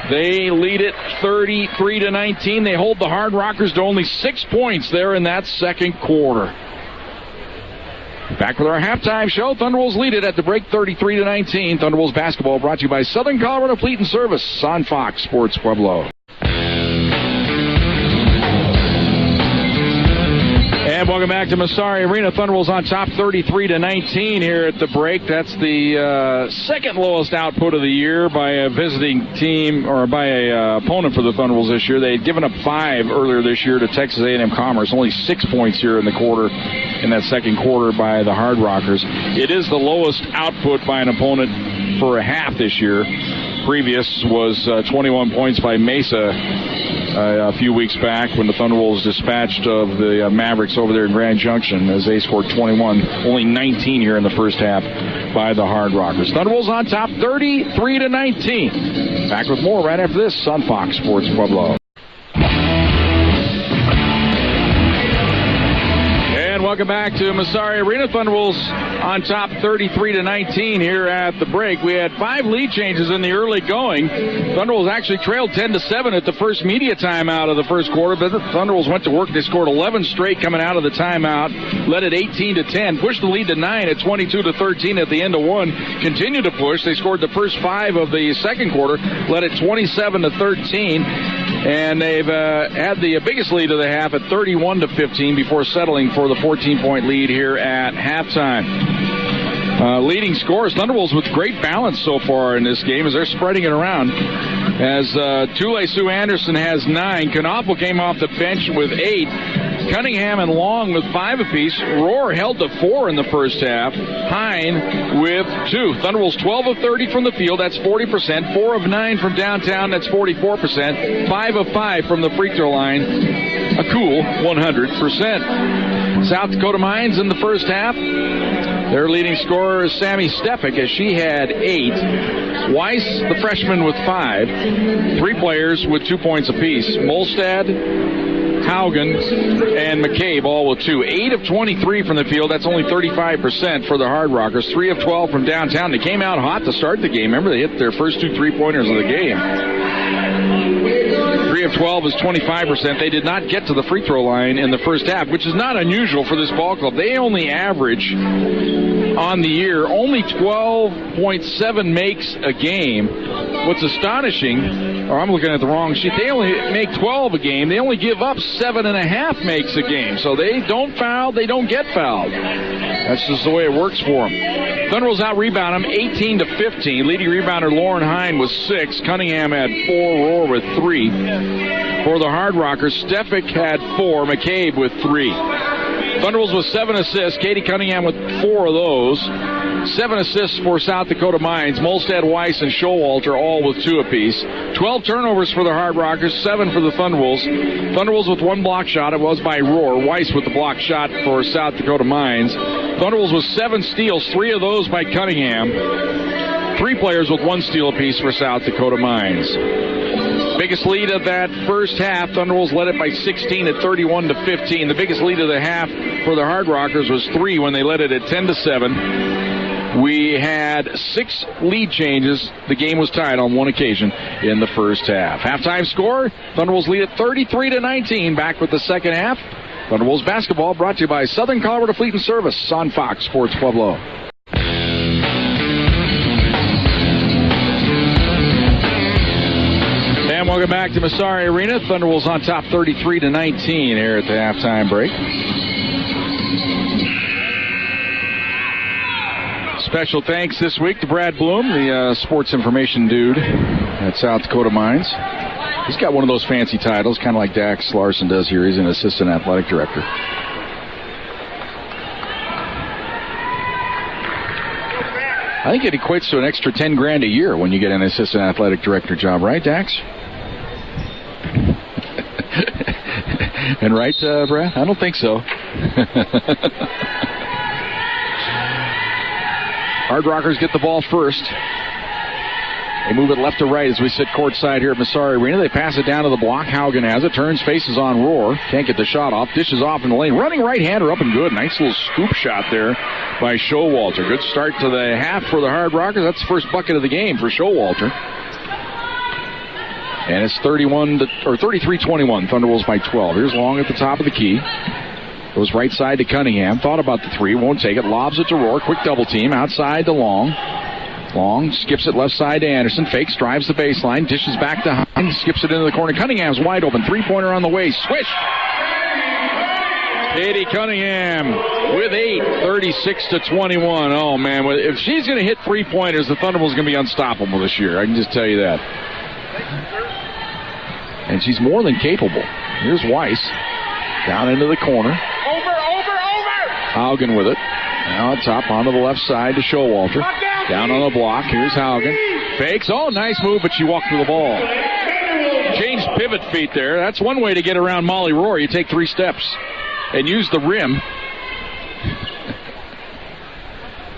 They lead it 33-19. They hold the Hard Rockers to only 6 points there in that second quarter. Back with our halftime show. Thunderwolves lead it at the break 33-19. Thunderwolves basketball brought to you by Southern Colorado Fleet and Service on Fox Sports Pueblo. And welcome back to Massari Arena. Thunderwolves on top 33-19 here at the break. That's the second lowest output of the year by a visiting team, or by a opponent for the Thunderwolves this year. They had given up 5 earlier this year to Texas A&M Commerce. Only 6 points here in the quarter, in that second quarter by the Hard Rockers. It is the lowest output by an opponent for a half this year. Previous was 21 points by Mesa a few weeks back when the Thunderwolves dispatched of the Mavericks over there in Grand Junction, as they scored 21, only 19 here in the first half by the Hard Rockers. Thunderwolves on top 33-19. Back with more right after this on Fox Sports Pueblo. Welcome back to Massari Arena. Thunderwolves on top 33-19 here at the break. We had 5 lead changes in the early going. Thunderwolves actually trailed 10-7 at the first media timeout of the first quarter, but the Thunderwolves went to work. They scored 11 straight coming out of the timeout, led it 18-10, pushed the lead to 9 at 22-13 at the end of 1, continued to push. They scored the first 5 of the second quarter, led it 27-13. And they've had the biggest lead of the half at 31-15 before settling for the 14-point lead here at halftime. Leading scorers, Thunderwolves with great balance so far in this game as they're spreading it around. As Tule Sue Anderson has 9. Knaufel came off the bench with 8. Cunningham and Long with 5 apiece. Roar held to 4 in the first half. Hine with 2. Thunderwolves 12 of 30 from the field, that's 40%. 4 of 9 from downtown, that's 44%. 5 of 5 from the free throw line, a cool 100%. South Dakota Mines in the first half. Their leading scorer is Sammy Stefik, as she had 8. Weiss, the freshman, with 5. 3 players with 2 points apiece. Molstad, Haugen, and McCabe all with 2. 8 of 23 from the field. That's only 35% for the Hard Rockers. 3 of 12 from downtown. They came out hot to start the game. Remember, they hit their first 2 3-pointers of the game. 3 of 12 is 25%. They did not get to the free throw line in the first half, which is not unusual for this ball club. They only average on the year only 12.7 makes a game. What's astonishing, or I'm looking at the wrong sheet, they only make 12 a game. They only give up 7.5 makes a game. So they don't foul, they don't get fouled. That's just the way it works for them. Thunderwolves out-rebound them 18-15. Leading rebounder Lauren Hine was 6. Cunningham had 4. Roar with 3. For the Hard Rockers, Stefik had 4. McCabe with 3. Thunderwolves with 7 assists. Katie Cunningham with 4 of those. 7 assists for South Dakota Mines. Molstad, Weiss, and Showalter all with 2 apiece. 12 turnovers for the Hard Rockers, 7 for the Thunderwolves. Thunderwolves with 1 block shot. It was by Roar. Weiss with the block shot for South Dakota Mines. Thunderwolves with 7 steals, 3 of those by Cunningham. 3 players with 1 steal apiece for South Dakota Mines. Biggest lead of that first half, Thunderwolves led it by 16 at 31-15. The biggest lead of the half for the Hard Rockers was 3 when they led it at 10-7. We had 6 lead changes. The game was tied on 1 occasion in the first half. Halftime score, Thunderwolves lead at 33-19. Back with the second half. Thunderwolves basketball brought to you by Southern Colorado Fleet and Service on Fox Sports Pueblo. And welcome back to Massari Arena. Thunderwolves on top 33-19 here at the halftime break. Special thanks this week to Brad Bloom, the sports information dude at South Dakota Mines. He's got one of those fancy titles, kind of like Dax Larson does here. He's an assistant athletic director. I think it equates to an extra $10,000 a year when you get an assistant athletic director job, right, Dax? And right, Brad? I don't think so. Hard Rockers get the ball first. They move it left to right as we sit courtside here at Massari Arena. They pass it down to the block. Haugen has it. Turns, faces on Rohr. Can't get the shot off. Dishes off in the lane. Running right-hander up and good. Nice little scoop shot there by Showalter. Good start to the half for the Hard Rockers. That's the first bucket of the game for Showalter. And it's 33-21. Thunderwolves by 12. Here's Long at the top of the key. Goes right side to Cunningham. Thought about the three. Won't take it. Lobs it to Rohr. Quick double team. Outside to Long. Long skips it left side to Anderson. Fakes, drives the baseline. Dishes back to Hine. Skips it into the corner. Cunningham's wide open. Three-pointer on the way. Swish! Katie Cunningham with 8. 36-21. Oh, man. If she's going to hit three-pointers, the Thunderbolts are going to be unstoppable this year. I can just tell you that. And she's more than capable. Here's Weiss. Down into the corner. Over! Haugen with it. Now up top onto the left side to Showalter. Down on the block. Here's Haugen. Fakes. Oh, nice move, but she walked through the ball. Changed pivot feet there. That's one way to get around Molly Rohr. You take 3 steps and use the rim.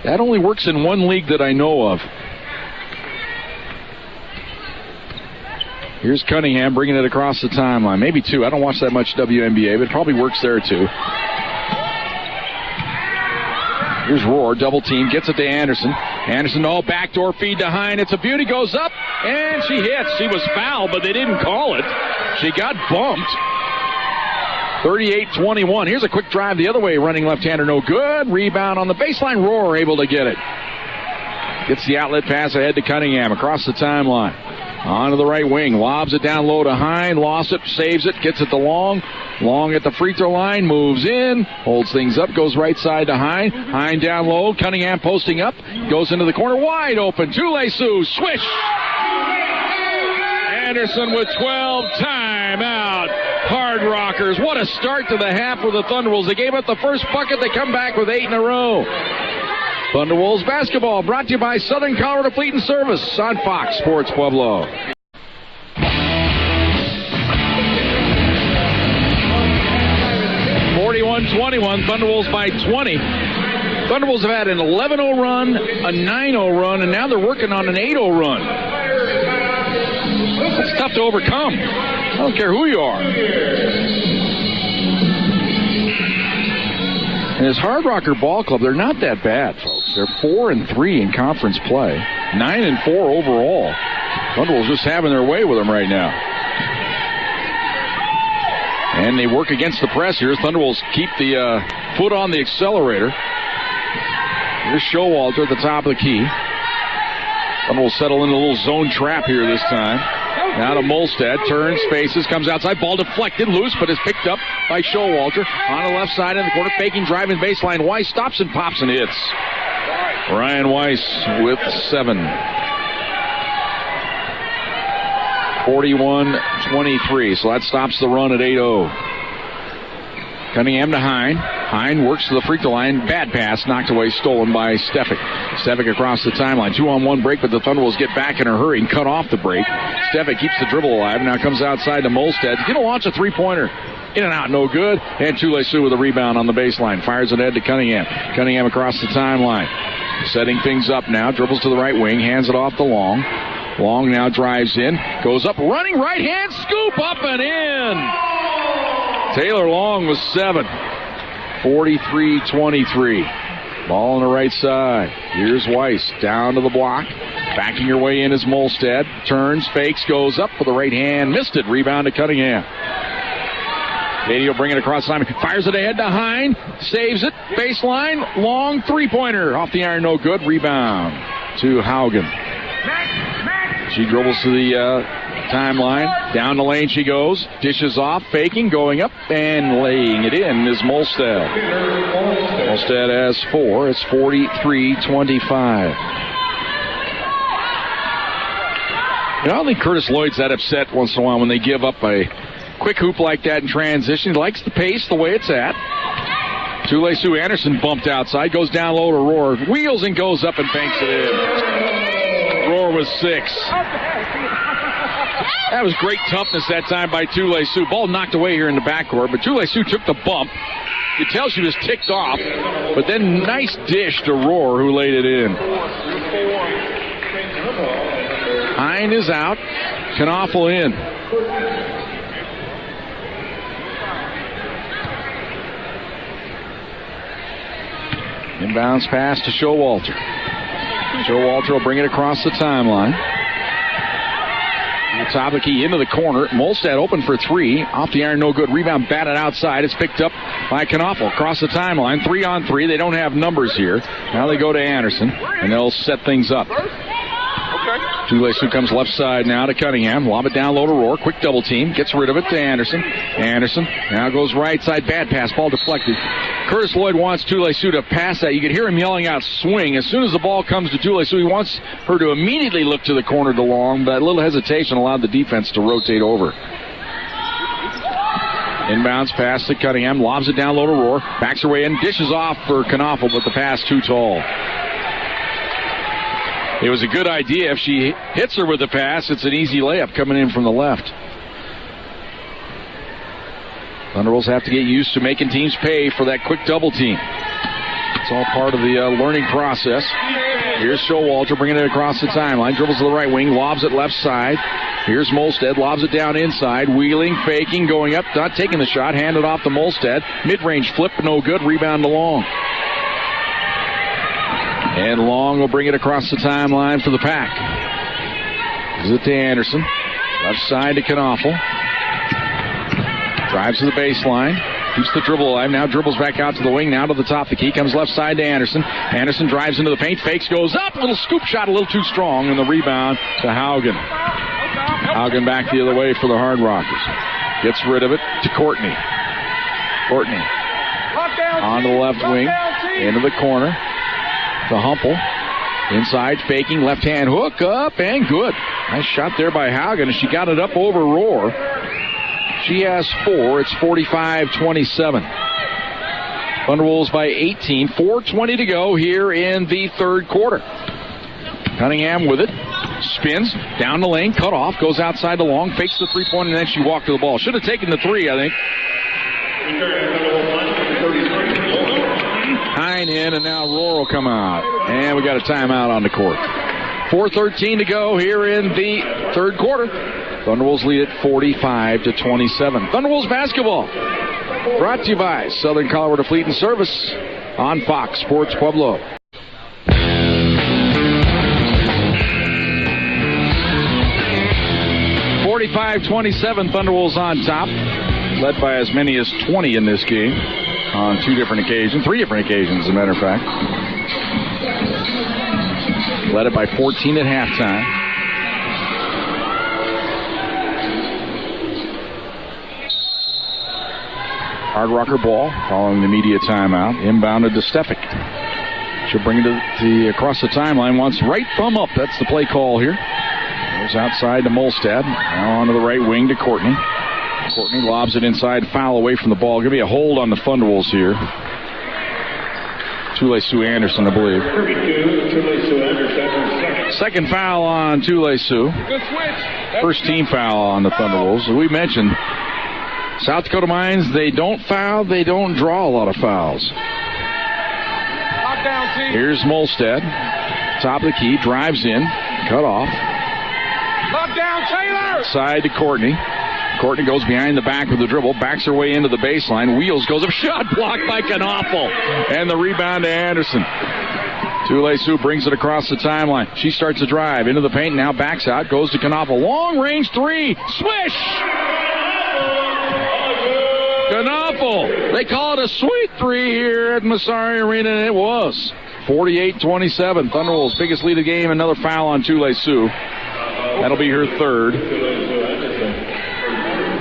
That only works in one league that I know of. Here's Cunningham bringing it across the timeline. Maybe 2. I don't watch that much WNBA, but it probably works there too. Here's Rohr, double team, gets it to Anderson. Anderson, backdoor feed to Hine. It's a beauty, goes up, and she hits. She was fouled, but they didn't call it. She got bumped. 38-21. Here's a quick drive the other way, running left-hander, no good. Rebound on the baseline. Rohr able to get it. Gets the outlet pass ahead to Cunningham across the timeline. On to the right wing. Lobs it down low to Hine. Lost it. Saves it. Gets it to Long. Long at the free throw line. Moves in. Holds things up. Goes right side to Hine. Hine down low. Cunningham posting up. Goes into the corner. Wide open. Csu-Pueblo. Swish. Anderson with 12. Timeout. Hard Rockers. What a start to the half for the Thunderwolves. They gave up the first bucket. They come back with 8 in a row. Thunderwolves basketball brought to you by Southern Colorado Fleet and Service on Fox Sports Pueblo. 41-21, Thunderwolves by 20. Thunderwolves have had an 11-0 run, a 9-0 run, and now they're working on an 8-0 run. It's tough to overcome. I don't care who you are. And this Hard Rocker Ball Club, they're not that bad, folks. They're 4-3 in conference play, 9-4 overall. Thunderbolts just having their way with them right now. And they work against the press here. Thunderbolts keep the foot on the accelerator. Here's Showalter at the top of the key. Thunderbolts settle in a little zone trap here this time. Now to Molstad, turns, faces, comes outside, ball deflected, loose, but is picked up by Showalter. On the left side in the corner, faking, driving baseline. Weiss stops and pops and hits. Ryan Weiss with 7. 41-23, so that stops the run at 8-0. Cunningham to Hine. Hine works to the free throw line. Bad pass, knocked away, stolen by Stefik. Stefik across the timeline. 2-on-1 break, but the Thunderbolts get back in a hurry and cut off the break. Stefik keeps the dribble alive. Now comes outside to Molstad. He's going to launch a three-pointer. In and out, no good. And Csu-Pueblo with a rebound on the baseline. Fires it ahead to Cunningham. Cunningham across the timeline. Setting things up now. Dribbles to the right wing. Hands it off to Long. Long now drives in. Goes up, running right hand. Scoop up and in. Taylor Long with 7. 43-23. Ball on the right side. Here's Weiss down to the block. Backing your way in is Molstad. Turns, fakes, goes up with the right hand. Missed it. Rebound to Cunningham. Katie will bring it across the line. Fires it ahead to Hine. Saves it. Baseline. Long three-pointer. Off the iron, no good. Rebound to Haugen. She dribbles to the timeline. Down the lane she goes. Dishes off. Faking. Going up. And laying it in is Molstad. Molstad has 4. It's 43-25. I don't think Curtis Lloyd's that upset once in a while when they give up a quick hoop like that in transition. He likes the pace, the way it's at. Csu-Pueblo Anderson bumped outside, goes down low to Rohr, wheels and goes up and banks it in. Rohr was 6. That was great toughness that time by Csu. Ball knocked away here in the backcourt, but Csu took the bump. You could tell she was ticked off, but then nice dish to Rohr, who laid it in. Hine is out. Knaufel in. Inbounds pass to Showalter. Showalter will bring it across the timeline. Top of the key into the corner. Molstad open for three. Off the iron, no good. Rebound batted outside. It's picked up by Knaufel. Across the timeline. 3-on-3. They don't have numbers here. Now they go to Anderson, and they'll set things up. Csu comes left side now to Cunningham. Lob it down low to Rohr. Quick double team. Gets rid of it to Anderson. Anderson now goes right side. Bad pass. Ball deflected. Curtis Lloyd wants Csu to pass that. You could hear him yelling out swing. As soon as the ball comes to Csu, he wants her to immediately look to the corner to Long, but a little hesitation allowed the defense to rotate over. Inbounds pass to Cunningham. Lobs it down low to Rohr. Backs her way in. Dishes off for Knaufel, but the pass too tall. It was a good idea. If she hits her with the pass, it's an easy layup coming in from the left. Thunderbolts have to get used to making teams pay for that quick double team. It's all part of the learning process. Here's Showalter bringing it across the timeline. Dribbles to the right wing, lobs it left side. Here's Molstad, lobs it down inside. Wheeling, faking, going up, not taking the shot. Handed off to Molstad. Mid-range flip, no good. Rebound to Long. And Long will bring it across the timeline for the Pack. Gives it to Anderson. Left side to Knaufel. Drives to the baseline. Keeps the dribble alive. Now dribbles back out to the wing. Now to the top of the key. Comes left side to Anderson. Anderson drives into the paint. Fakes, goes up. Little scoop shot, a little too strong. And the rebound to Haugen. Haugen back the other way for the Hard Rockers. Gets rid of it to Courtney. Courtney on the left wing. Into the corner. To Humpel. Inside, faking, left hand hook up, and good. Nice shot there by Haugen, and she got it up over Rohr. She has 4. It's 45-27. Thunderwolves by 18. 4:20 to go here in the third quarter. Cunningham with it. Spins. Down the lane. Cut off. Goes outside the Long. Fakes the three-pointer, and then she walked to the ball. Should have taken the three, I think. Hine in, and now Rohr will come out. And we got a timeout on the court. 4:13 to go here in the third quarter. Thunderwolves lead at 45-27. Thunderwolves basketball brought to you by Southern Colorado Fleet and Service on Fox Sports Pueblo. 45-27, Thunderwolves on top, led by as many as 20 in this game on 3 different occasions, as a matter of fact. Led it by 14 at halftime. Hard Rocker ball following the media timeout. Inbounded to Stefik. She'll bring it to across the timeline. Wants right thumb up. That's the play call here. Goes outside to Molstad. Now onto the right wing to Courtney. Courtney lobs it inside. Foul away from the ball. Going to be a hold on the Thunderwolves here. Csu Anderson, I believe. Second foul on Csu. First team foul on the Thunderwolves. We mentioned South Dakota Mines, they don't foul, they don't draw a lot of fouls. Here's Molstad. Top of the key, drives in, cut off. Side to Courtney. Courtney goes behind the back with the dribble, backs her way into the baseline, wheels, goes up, shot blocked by Knaufel. And the rebound to Anderson. Csu brings it across the timeline. She starts to drive into the paint, now backs out, goes to Knaufel. Long range three, swish! Knaufel. They call it a sweet three here at Massari Arena, and it was. 48-27. Thunderwolves' biggest lead of the game. Another foul on Csu. That'll be her third.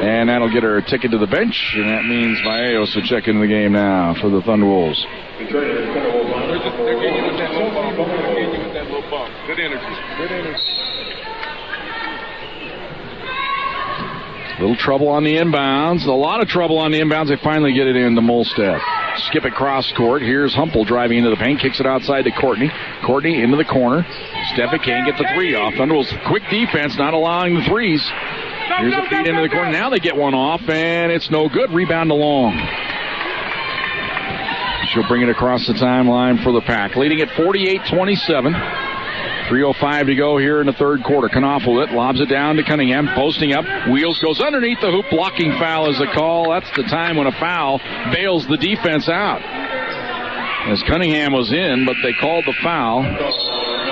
And that'll get her a ticket to the bench, and that means Vallejo will check into the game now for the Thunderwolves. Good energy. Little trouble on the inbounds. A lot of trouble on the inbounds. They finally get it into Molstad. Skip it cross court. Here's Humple driving into the paint. Kicks it outside to Courtney. Courtney into the corner. Stefik can't get the three off. Thunderbolts quick defense, not allowing the threes. Here's a feed into the corner. Now they get one off, and it's no good. Rebound to Long. She'll bring it across the timeline for the Pack. Leading at 48-27. 3:05 to go here in the third quarter. Knopfel it, lobs it down to Cunningham, posting up, wheels, goes underneath the hoop, blocking foul is a call. That's the time when a foul bails the defense out. As Cunningham was in, but they called the foul.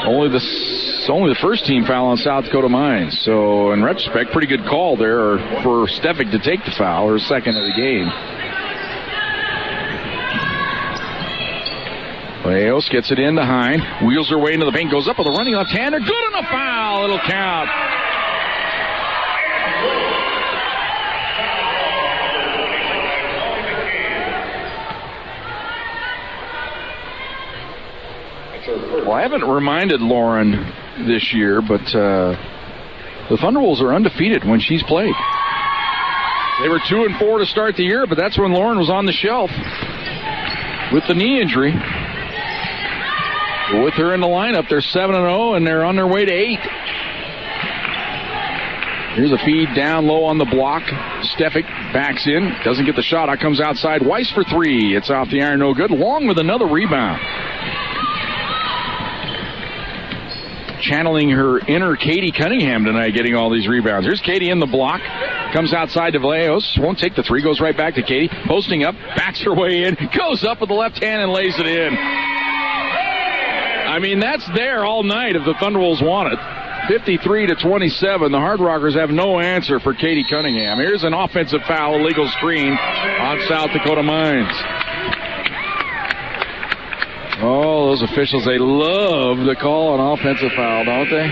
Only the first team foul on South Dakota Mines. So in retrospect, pretty good call there for Stefik to take the foul, her second of the game. Leos gets it in to Hine. Wheels her way into the paint. Goes up with a running left-hander. Good on a foul. It'll count. Well, I haven't reminded Lauren this year, but the Thunderwolves are undefeated when she's played. They were 2-4 to start the year, but that's when Lauren was on the shelf with the knee injury. With her in the lineup, they're 7-0, and they're on their way to 8. Here's a feed down low on the block. Stefik backs in, doesn't get the shot. Out comes outside. Weiss for three. It's off the iron, no good. Long with another rebound. Channeling her inner Katie Cunningham tonight, getting all these rebounds. Here's Katie in the block. Comes outside to Vallejos. Won't take the three. Goes right back to Katie. Posting up. Backs her way in. Goes up with the left hand and lays it in. I mean, that's there all night if the Thunderwolves want it. 53-27. The Hard Rockers have no answer for Katie Cunningham. Here's an offensive foul, illegal screen on South Dakota Mines. Oh, those officials, they love to call an offensive foul, don't they?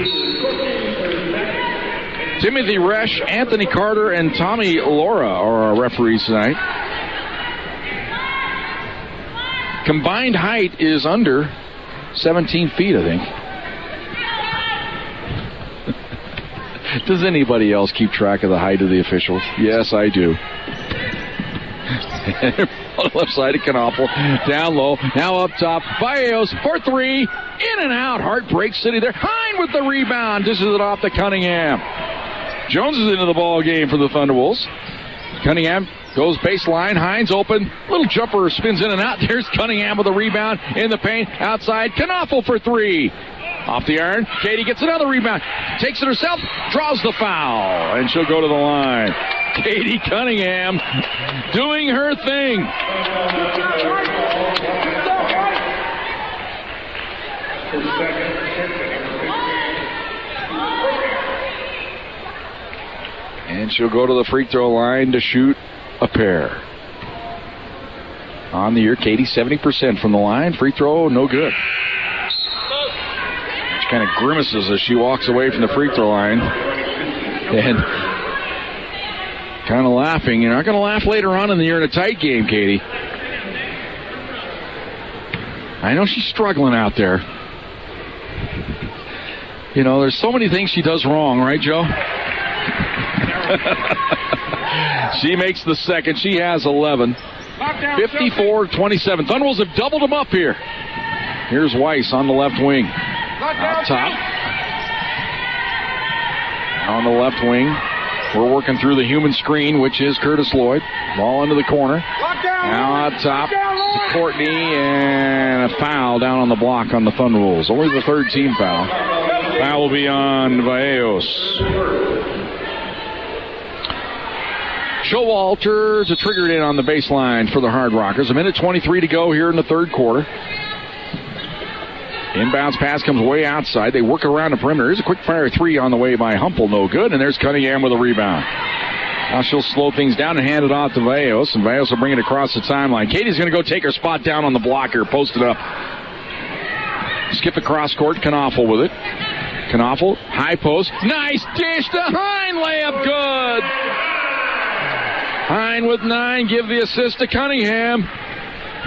Timothy Resch, Anthony Carter, and Tommy Laura are our referees tonight. Combined height is under 17 feet, I think. Does anybody else keep track of the height of the officials? Yes, I do. On the left side of Knopfel. Down low. Now up top. Vallejos for three. In and out. Heartbreak City there. Hine with the rebound. Dishes it off to Cunningham. Jones is into the ball game for the Thunderwolves. Cunningham goes baseline. Hines open. Little jumper spins in and out. There's Cunningham with a rebound in the paint. Outside. Knopfel for three. Off the iron. Katie gets another rebound. Takes it herself. Draws the foul. And she'll go to the line. Katie Cunningham doing her thing. And she'll go to the free throw line to shoot a pair. On the year, Katie 70% from the line. Free throw, no good. She kind of grimaces as she walks away from the free throw line. And kind of laughing. You're not going to laugh later on in the year in a tight game, Katie. I know she's struggling out there. You know, there's so many things she does wrong, right, Joe? She makes the second. She has 11. 54-27. Thunderwolves have doubled them up here. Here's Weiss on the left wing. Up top. On the left wing. We're working through the human screen, which is Curtis Lloyd. Ball into the corner. Now up top to Courtney, and a foul down on the block on the Thunderwolves. Only the third team foul. Foul will be on Vallejos. Showalter to trigger it in on the baseline for the Hard Rockers. 1:23 to go here in the third quarter. Inbounds pass comes way outside. They work around the perimeter. Here's a quick fire three on the way by Humple. No good. And there's Cunningham with a rebound. Now she'll slow things down and hand it off to Vallejos. And Vallejos will bring it across the timeline. Katie's going to go take her spot down on the blocker. Post it up. Skip across court. Knopfel with it. Knopfel. High post. Nice dish to Hine. Layup good. Hine with 9. Give the assist to Cunningham.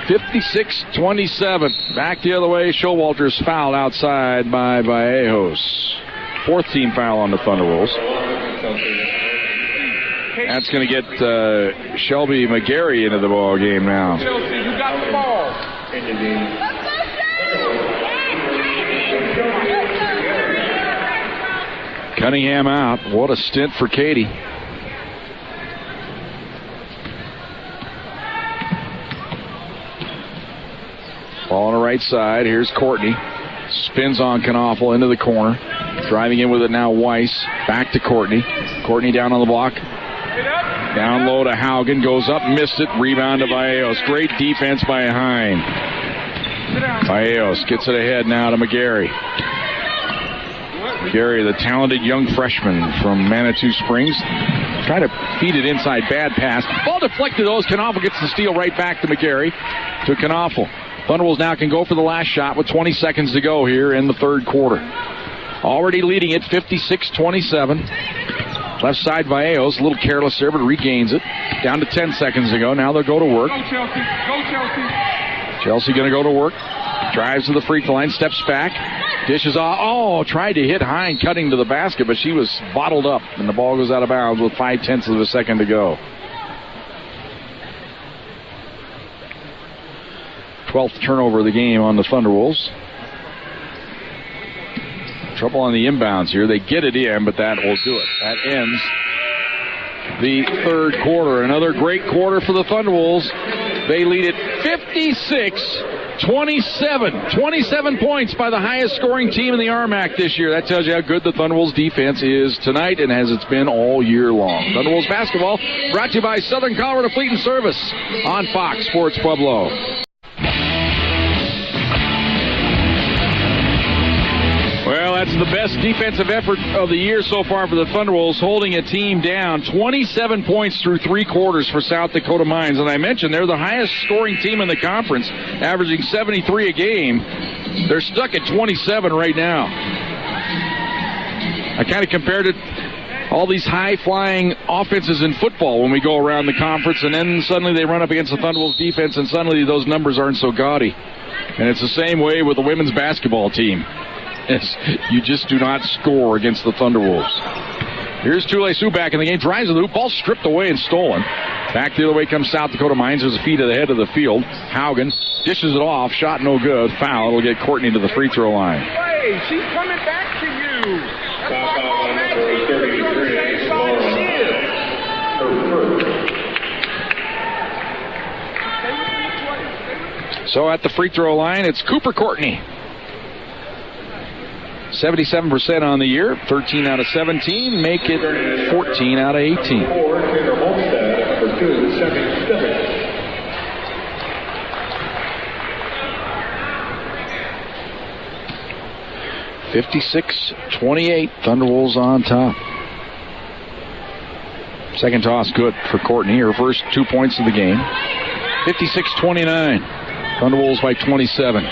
56-27. Back the other way. Showalter's fouled outside by Vallejos. Fourth team foul on the Thunderwolves. That's going to get Shelby McGarry into the ball game now. Chelsea, you got the ball. Cunningham out. What a stint for Katie. Ball on the right side. Here's Courtney. Spins on Knaufel into the corner. Driving in with it now, Weiss. Back to Courtney. Courtney down on the block. Down low to Haugen. Goes up, missed it. Rebound to Valleos. Great defense by Hine. Valleos gets it ahead now to McGarry. McGarry, the talented young freshman from Manitou Springs. Try to feed it inside. Bad pass. Ball deflected those. Knaufel gets the steal right back to McGarry. To Knaufel. Thunderwolves now can go for the last shot with 20 seconds to go here in the third quarter. Already leading it 56-27. Left side Valleos, a little careless there, but regains it. Down to 10 seconds to go. Now they'll go to work. Go Chelsea. Go Chelsea. Chelsea going to go to work. Drives to the free throw line, steps back. Dishes off. Oh, tried to hit Hine cutting to the basket, but she was bottled up, and the ball goes out of bounds with 0.5 of a second to go. 12th turnover of the game on the Thunderwolves. Trouble on the inbounds here. They get it in, but that will do it. That ends the third quarter. Another great quarter for the Thunderwolves. They lead it 56-27. 27 points by the highest scoring team in the RMAC this year. That tells you how good the Thunderwolves defense is tonight and as it's been all year long. Thunderwolves basketball brought to you by Southern Colorado Fleet and Service on Fox Sports Pueblo. Well, that's the best defensive effort of the year so far for the Thunderwolves, holding a team down 27 points through three quarters for South Dakota Mines. And I mentioned they're the highest scoring team in the conference, averaging 73 a game. They're stuck at 27 right now. I kind of compared it all these high-flying offenses in football when we go around the conference, and then suddenly they run up against the Thunderwolves defense, and suddenly those numbers aren't so gaudy. And it's the same way with the women's basketball team. You just do not score against the Thunderwolves. Here's Csu back in the game. Drives to the hoop. Ball stripped away and stolen. Back the other way comes South Dakota Mines. There's a feed to the head of the field. Haugen dishes it off. Shot no good. Foul. It'll get Courtney to the free throw line. Hey, she's coming back to you. So at the free throw line, it's Cooper Courtney. 77% on the year, 13 out of 17, make it 14 out of 18. 56-28, Thunderwolves on top. Second toss good for Courtney, her first 2 points of the game. 56-29, Thunderwolves by 27.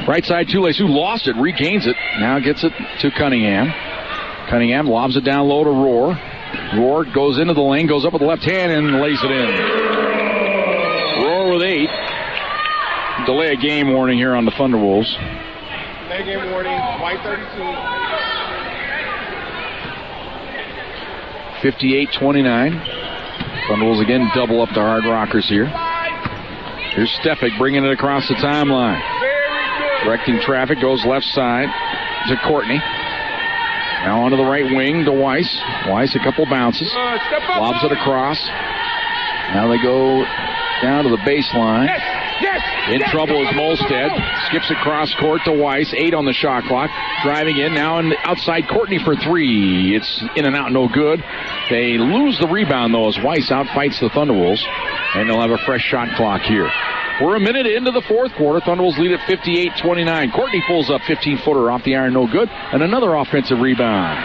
Right side, Csu lost it, regains it. Now gets it to Cunningham. Cunningham lobs it down low to Rohr. Rohr goes into the lane, goes up with the left hand, and lays it in. Rohr with 8. Delay a game warning here on the Thunderwolves. Delay game warning, white 32. 58-29. Thunderwolves again double up the Hard Rockers here. Here's Stefik bringing it across the timeline. Directing traffic, goes left side to Courtney. Now onto the right wing to Weiss. Weiss, a couple bounces. Lobs it across. Now they go down to the baseline. In trouble is Molstead. Skips across court to Weiss. 8 on the shot clock. Driving in. Now on the outside, Courtney for 3. It's in and out, no good. They lose the rebound, though, as Weiss outfights the Thunderwolves. And they'll have a fresh shot clock here. We're a minute into the fourth quarter. Thunderwolves lead at 58-29. Courtney pulls up 15-footer off the iron, no good. And another offensive rebound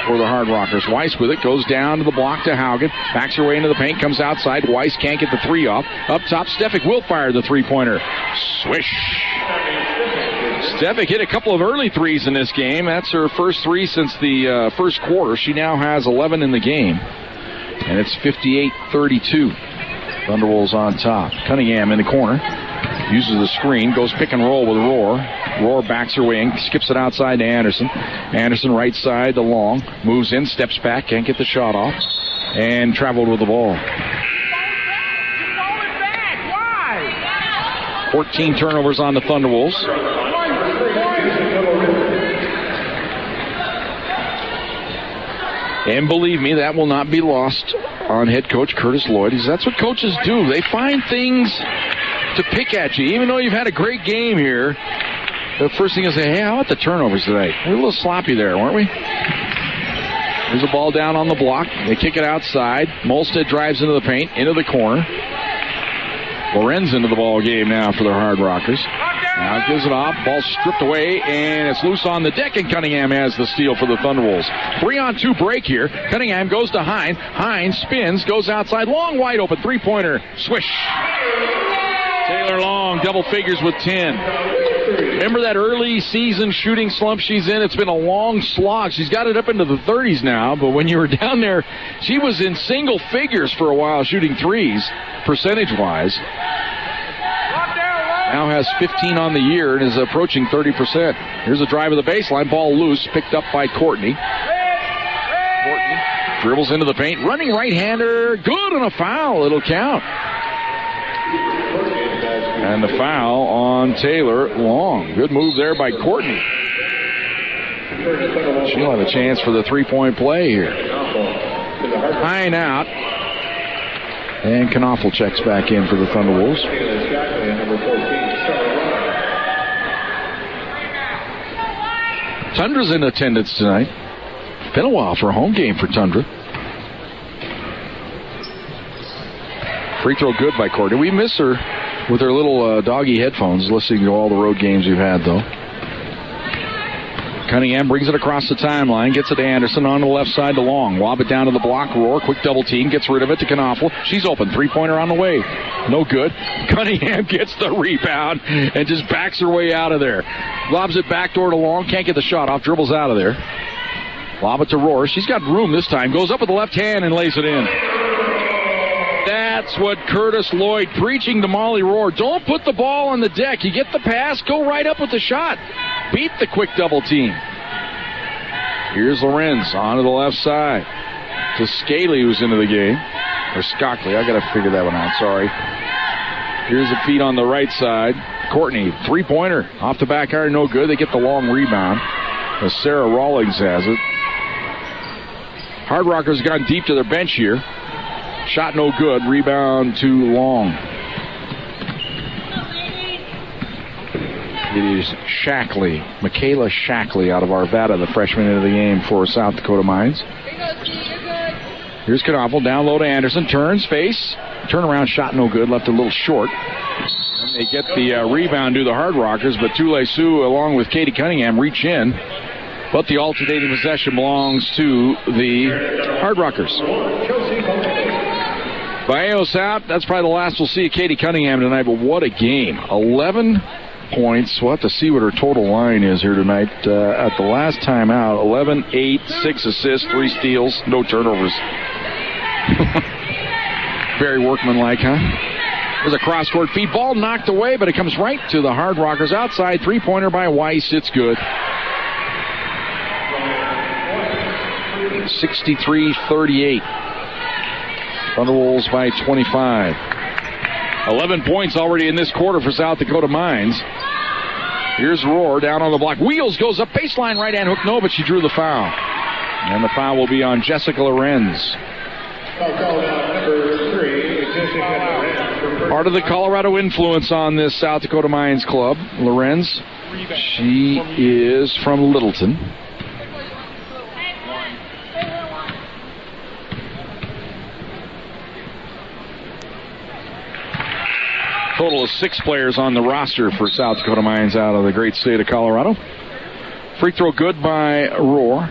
for the Hard Rockers. Weiss with it, goes down to the block to Haugen. Backs her way into the paint, comes outside. Weiss can't get the 3 off. Up top, Stefik will fire the three-pointer. Swish. Stefik hit a couple of early threes in this game. That's her first 3 since the first quarter. She now has 11 in the game. And it's 58-32. Thunderwolves on top. Cunningham in the corner. Uses the screen. Goes pick and roll with Rohr. Roar backs her way in, skips it outside to Anderson. Anderson right side to Long. Moves in, steps back, can't get the shot off. And traveled with the ball. 14 turnovers on the Thunderwolves. And believe me, that will not be lost on head coach Curtis Lloyd. That's what coaches do. They find things to pick at you. Even though you've had a great game here, the first thing is say, hey, how about the turnovers today? We're a little sloppy there, weren't we? There's a ball down on the block. They kick it outside. Molstead drives into the paint, into the corner. Lorenz into the ball game now for the Hard Rockers. Now gives it off. Ball stripped away, and it's loose on the deck, and Cunningham has the steal for the Thunderwolves. 3-on-2 break here. Cunningham goes to Hine. Hine spins, goes outside. Long, wide open. Three-pointer. Swish. Taylor Long, double figures with 10. Remember that early season shooting slump she's in? It's been a long slog. She's got it up into the 30s now, but when you were down there, she was in single figures for a while shooting threes, percentage-wise. Now has 15 on the year and is approaching 30%. Here's a drive of the baseline. Ball loose, picked up by Courtney. Courtney dribbles into the paint. Running right-hander. Good on a foul. It'll count. And the foul on Taylor Long. Good move there by Courtney. She'll have a chance for the three-point play here. Hine out. And Knoffel checks back in for the Thunderwolves. Tundra's in attendance tonight. Been a while for a home game for Tundra. Free throw good by Courtney. We miss her with her little doggy headphones listening to all the road games we've had, though. Cunningham brings it across the timeline, gets it to Anderson on the left side to Long. Lob it down to the block. Roar, quick double team, gets rid of it to Knoffel. She's open. Three-pointer on the way. No good. Cunningham gets the rebound and just backs her way out of there. Lobs it backdoor to Long. Can't get the shot off. Dribbles out of there. Lob it to Roar. She's got room this time. Goes up with the left hand and lays it in. That's what Curtis Lloyd preaching to Molly Roar. Don't put the ball on the deck. You get the pass, go right up with the shot. Beat the quick double team. Here's Lorenz onto the left side to Scaley, who's into the game. Or Scockley. I got to figure that one out. Sorry. Here's a feed on the right side. Courtney, three-pointer. Off the back iron, no good. They get the long rebound. As Sarah Rawlings has it. Hard Rockers gone deep to their bench here. Shot no good. Rebound too long. It is Shackley, Michaela Shackley out of Arvada, the freshman into the game for South Dakota Mines. Here's Knoffel, down low to Anderson, turns, face, turnaround shot no good, left a little short. And they get the rebound to the Hard Rockers, but Tule Sioux along with Katie Cunningham reach in. But the alternating possession belongs to the Hard Rockers. Vallejo's out. That's probably the last we'll see of Katie Cunningham tonight, but what a game. 11 points. We'll have to see what her total line is here tonight. At the last time out, 11, 8, 6 assists, 3 steals, no turnovers. Very workmanlike, huh? There's a cross-court feed. Ball knocked away, but it comes right to the Hard Rockers. Outside, three-pointer by Weiss. It's good. 63-38. Thunderwolves by 25. 11 points already in this quarter for South Dakota Mines. Here's Roar down on the block. Wheels goes up baseline, right hand hook. No, but she drew the foul. And the foul will be on Jessica Lorenz. Part of the Colorado influence on this South Dakota Mines club. Lorenz, she is from Littleton. Total of 6 players on the roster for South Dakota Mines out of the great state of Colorado. Free throw good by Roar.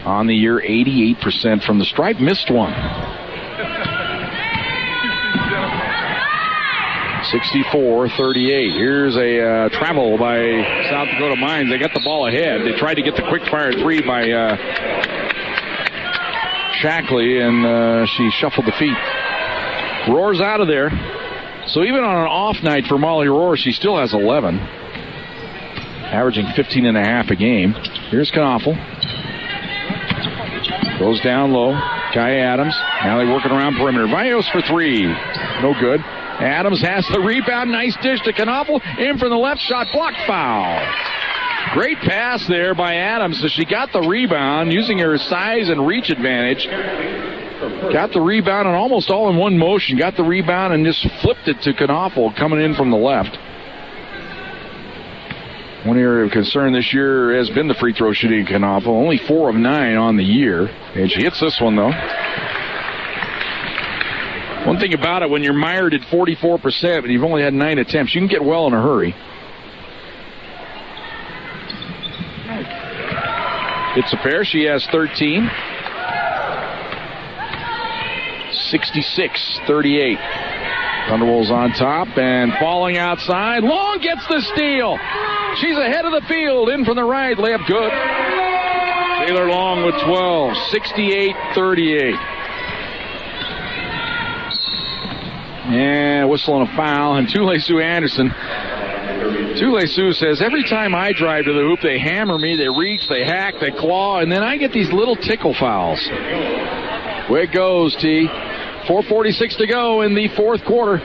On the year, 88% from the stripe. Missed one. 64-38. Here's a travel by South Dakota Mines. They got the ball ahead. They tried to get the quick fire three by Shackley, and she shuffled the feet. Roar's out of there. So even on an off night for Molly Roar, she still has 11. Averaging 15.5 a game. Here's Knaufel. Goes down low. Kai Adams. Now they're working around perimeter. Valles for three. No good. Adams has the rebound. Nice dish to Knaufel. In from the left. Shot blocked. Foul. Great pass there by Adams. So she got the rebound using her size and reach advantage. Got the rebound and almost all in one motion. Got the rebound and just flipped it to Knaufel coming in from the left. One area of concern this year has been the free throw shooting Knaufel. Only 4 of 9 on the year. And she hits this one, though. One thing about it, when you're mired at 44%, but you've only had 9 attempts, you can get well in a hurry. It's a pair. She has 13. 66-38. Thunderwolves on top and falling outside. Long gets the steal. She's ahead of the field. In from the right. Layup good. Taylor Long with 12. 68-38. And whistle and a foul. And Tule-Sue Anderson. Tule-Sue says, every time I drive to the hoop, they hammer me, they reach, they hack, they claw, and then I get these little tickle fouls. Way it goes, T. 4:46 to go in the fourth quarter.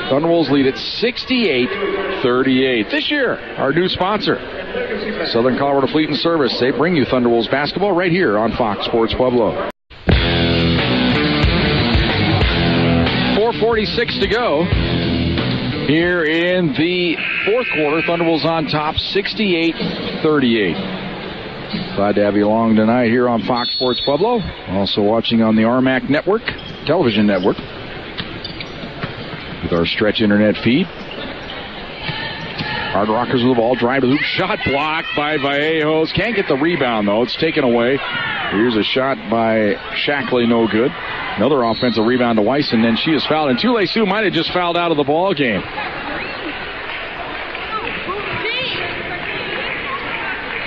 Thunderwolves lead at 68-38. This year, our new sponsor, Southern Colorado Fleet and Service. They bring you Thunderwolves basketball right here on Fox Sports Pueblo. 4:46 to go here in the fourth quarter. Thunderwolves on top, 68-38. Glad to have you along tonight here on Fox Sports Pueblo. Also watching on the RMAC network, television network, with our Stretch internet feed. Hard Rockers with the ball, drive to the hoop, shot blocked by Vallejos. Can't get the rebound, though. It's taken away. Here's a shot by Shackley, no good. Another offensive rebound to Weiss, and then she is fouled. And Tule-Sue might have just fouled out of the ball game.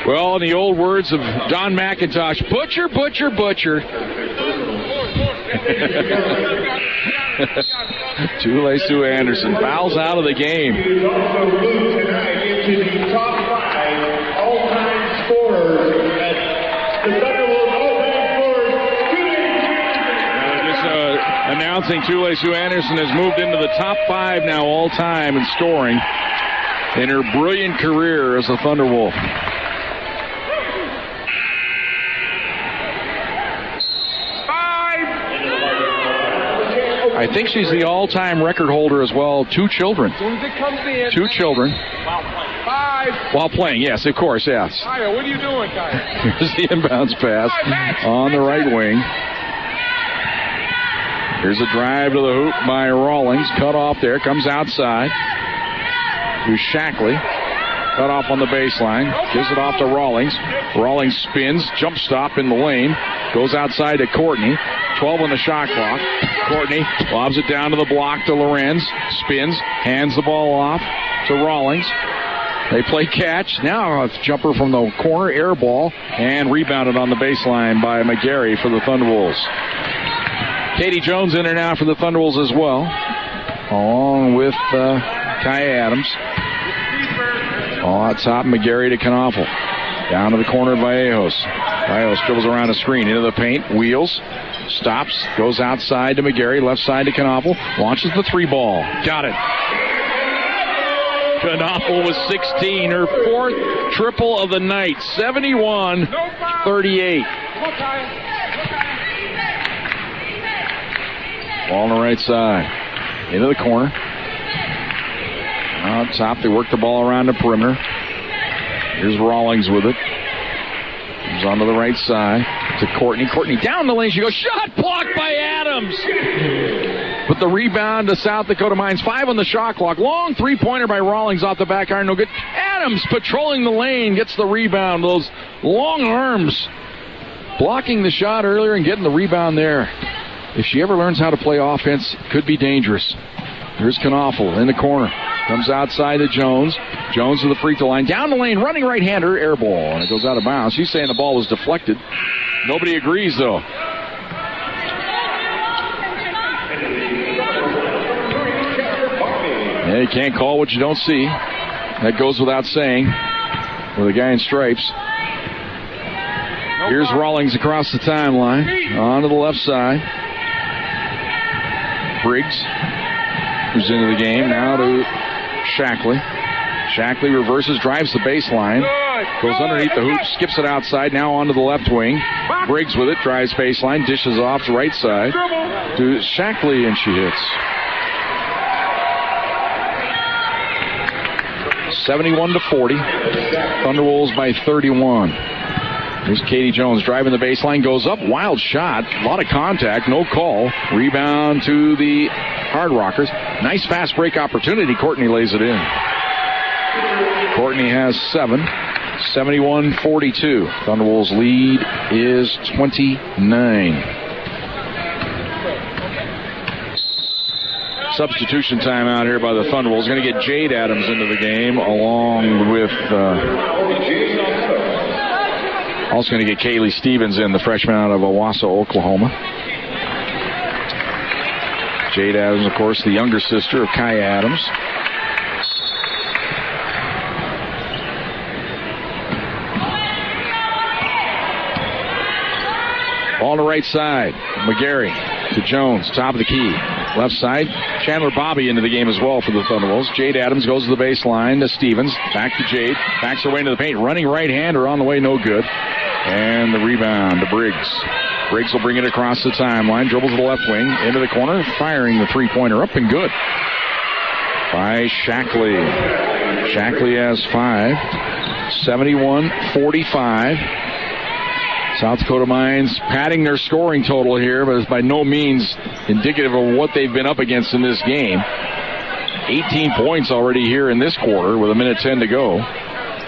Well, in the old words of Don McIntosh, butcher, butcher, butcher. Tule-Sue Anderson fouls out of the game. Top 5 all-time scorers. Announcing Tule-Sue Anderson has moved into the top 5 now all-time in scoring in her brilliant career as a Thunderwolf. I think she's the all-time record holder as well. 2 children. As soon as it comes in. 2 children. While playing, yes, of course, yes. Kaya, what are you doing, Kaya? Here's the inbounds pass on the right wing. Here's a drive to the hoop by Rawlings. Cut off there. Comes outside to Shackley. Cut off on the baseline. Gives it off to Rawlings. Rawlings spins. Jump stop in the lane. Goes outside to Courtney. 12 on the shot clock. Courtney lobs it down to the block to Lorenz. Spins. Hands the ball off to Rawlings. They play catch. Now a jumper from the corner. Air ball. And rebounded on the baseline by McGarry for the Thunderwolves. Katie Jones in there now for the Thunderwolves as well, along with Kai Adams. All out top, McGarry to Knaufel. Down to the corner of Vallejos. Vallejos dribbles around the screen, into the paint, wheels, stops, goes outside to McGarry, left side to Knaufel, launches the 3 ball. Got it. Knaufel with 16, her 4th triple of the night, 71-38. Ball on the right side. Into the corner. Out top, they work the ball around the perimeter. Here's Rawlings with it. Comes onto the right side to Courtney. Courtney down the lane. She goes. Shot blocked by Adams. But the rebound to South Dakota Mines. 5 on the shot clock. Long 3-pointer by Rawlings off the back iron. No good. Adams patrolling the lane. Gets the rebound. Those long arms. Blocking the shot earlier and getting the rebound there. If she ever learns how to play offense, it could be dangerous. Here's Knaufel in the corner. Comes outside to Jones. Jones to the free throw line. Down the lane, running right-hander, air ball. And it goes out of bounds. She's saying the ball was deflected. Nobody agrees, though. You can't call what you don't see. That goes without saying with a guy in stripes. Here's Rawlings across the timeline. On to the left side. Briggs, who's into the game. Now to Shackley. Shackley reverses, drives the baseline. Goes underneath the hoop, skips it outside. Now onto the left wing. Briggs with it, drives baseline, dishes off to right side to Shackley, and she hits. 71-40. Thunderwolves by 31. Here's Katie Jones driving the baseline, goes up, wild shot, a lot of contact, no call. Rebound to the Hard Rockers. Nice fast break opportunity. Courtney lays it in. Courtney has 7. 71-42. Thunderwolves lead is 29. Substitution time out here by the Thunderwolves. Going to get Jade Adams into the game along with... also going to get Kaylee Stevens in, the freshman out of Owasso, Oklahoma. Jade Adams, of course, the younger sister of Kai Adams. Ball on the right side. McGarry to Jones, top of the key. Left side, Chandler Bobby into the game as well for the Thunderwolves. Jade Adams goes to the baseline to Stevens. Back to Jade. Backs her way into the paint. Running right-hander on the way, no good. And the rebound to Briggs. Briggs will bring it across the timeline. Dribbles to the left wing. Into the corner. Firing the three-pointer up and good. By Shackley. Shackley has 5. 71-45. South Dakota Mines padding their scoring total here, but it's by no means indicative of what they've been up against in this game. 18 points already here in this quarter with 1:10 to go.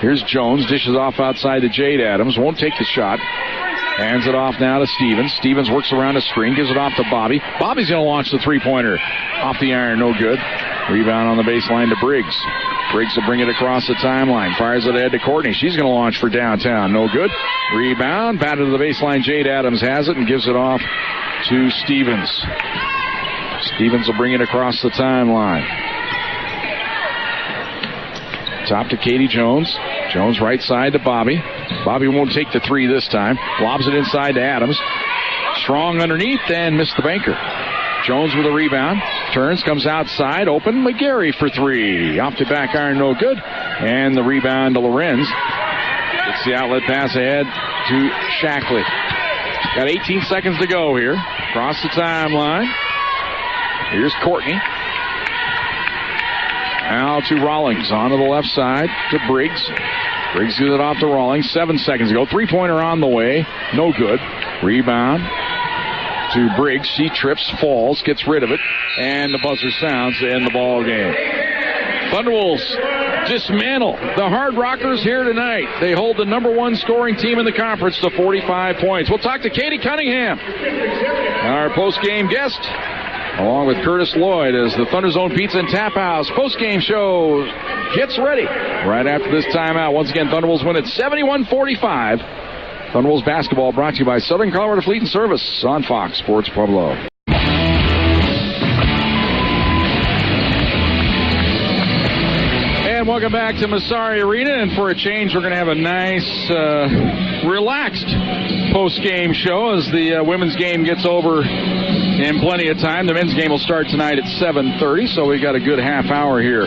Here's Jones, dishes off outside to Jade Adams, won't take the shot. Hands it off now to Stevens. Stevens works around a screen, gives it off to Bobby. Bobby's going to launch the three-pointer. Off the iron, no good. Rebound on the baseline to Briggs. Briggs will bring it across the timeline. Fires it ahead to Courtney. She's going to launch for downtown. No good. Rebound. Batted to the baseline. Jade Adams has it and gives it off to Stevens. Stevens will bring it across the timeline. Top to Katie Jones. Jones right side to Bobby. Bobby won't take the three this time. Lobs it inside to Adams. Strong underneath and missed the banker. Jones with a rebound. Turns, comes outside. Open. McGarry for 3. Off the back iron, no good. And the rebound to Lorenz. Gets the outlet pass ahead to Shackley. Got 18 seconds to go here. Across the timeline. Here's Courtney. Now to Rawlings. On to the left side to Briggs. Briggs gives it off to Rawlings. 7 seconds ago. Three-pointer on the way. No good. Rebound to Briggs. She trips, falls, gets rid of it, and the buzzer sounds to end the ball game. Thunderwolves dismantle the Hard Rockers here tonight. They hold the number 1 scoring team in the conference to 45 points. We'll talk to Katie Cunningham, our post-game guest, along with Curtis Lloyd as the Thunder Zone Pizza and Tap House post-game show gets ready. Right after this timeout, once again, Thunderwolves win at 71-45. Thunderwolves basketball brought to you by Southern Colorado Fleet and Service on Fox Sports Pueblo. And welcome back to Massari Arena. And for a change, we're going to have a nice, relaxed post-game show as the women's game gets over in plenty of time. The men's game will start tonight at 7:30, so we've got a good half hour here.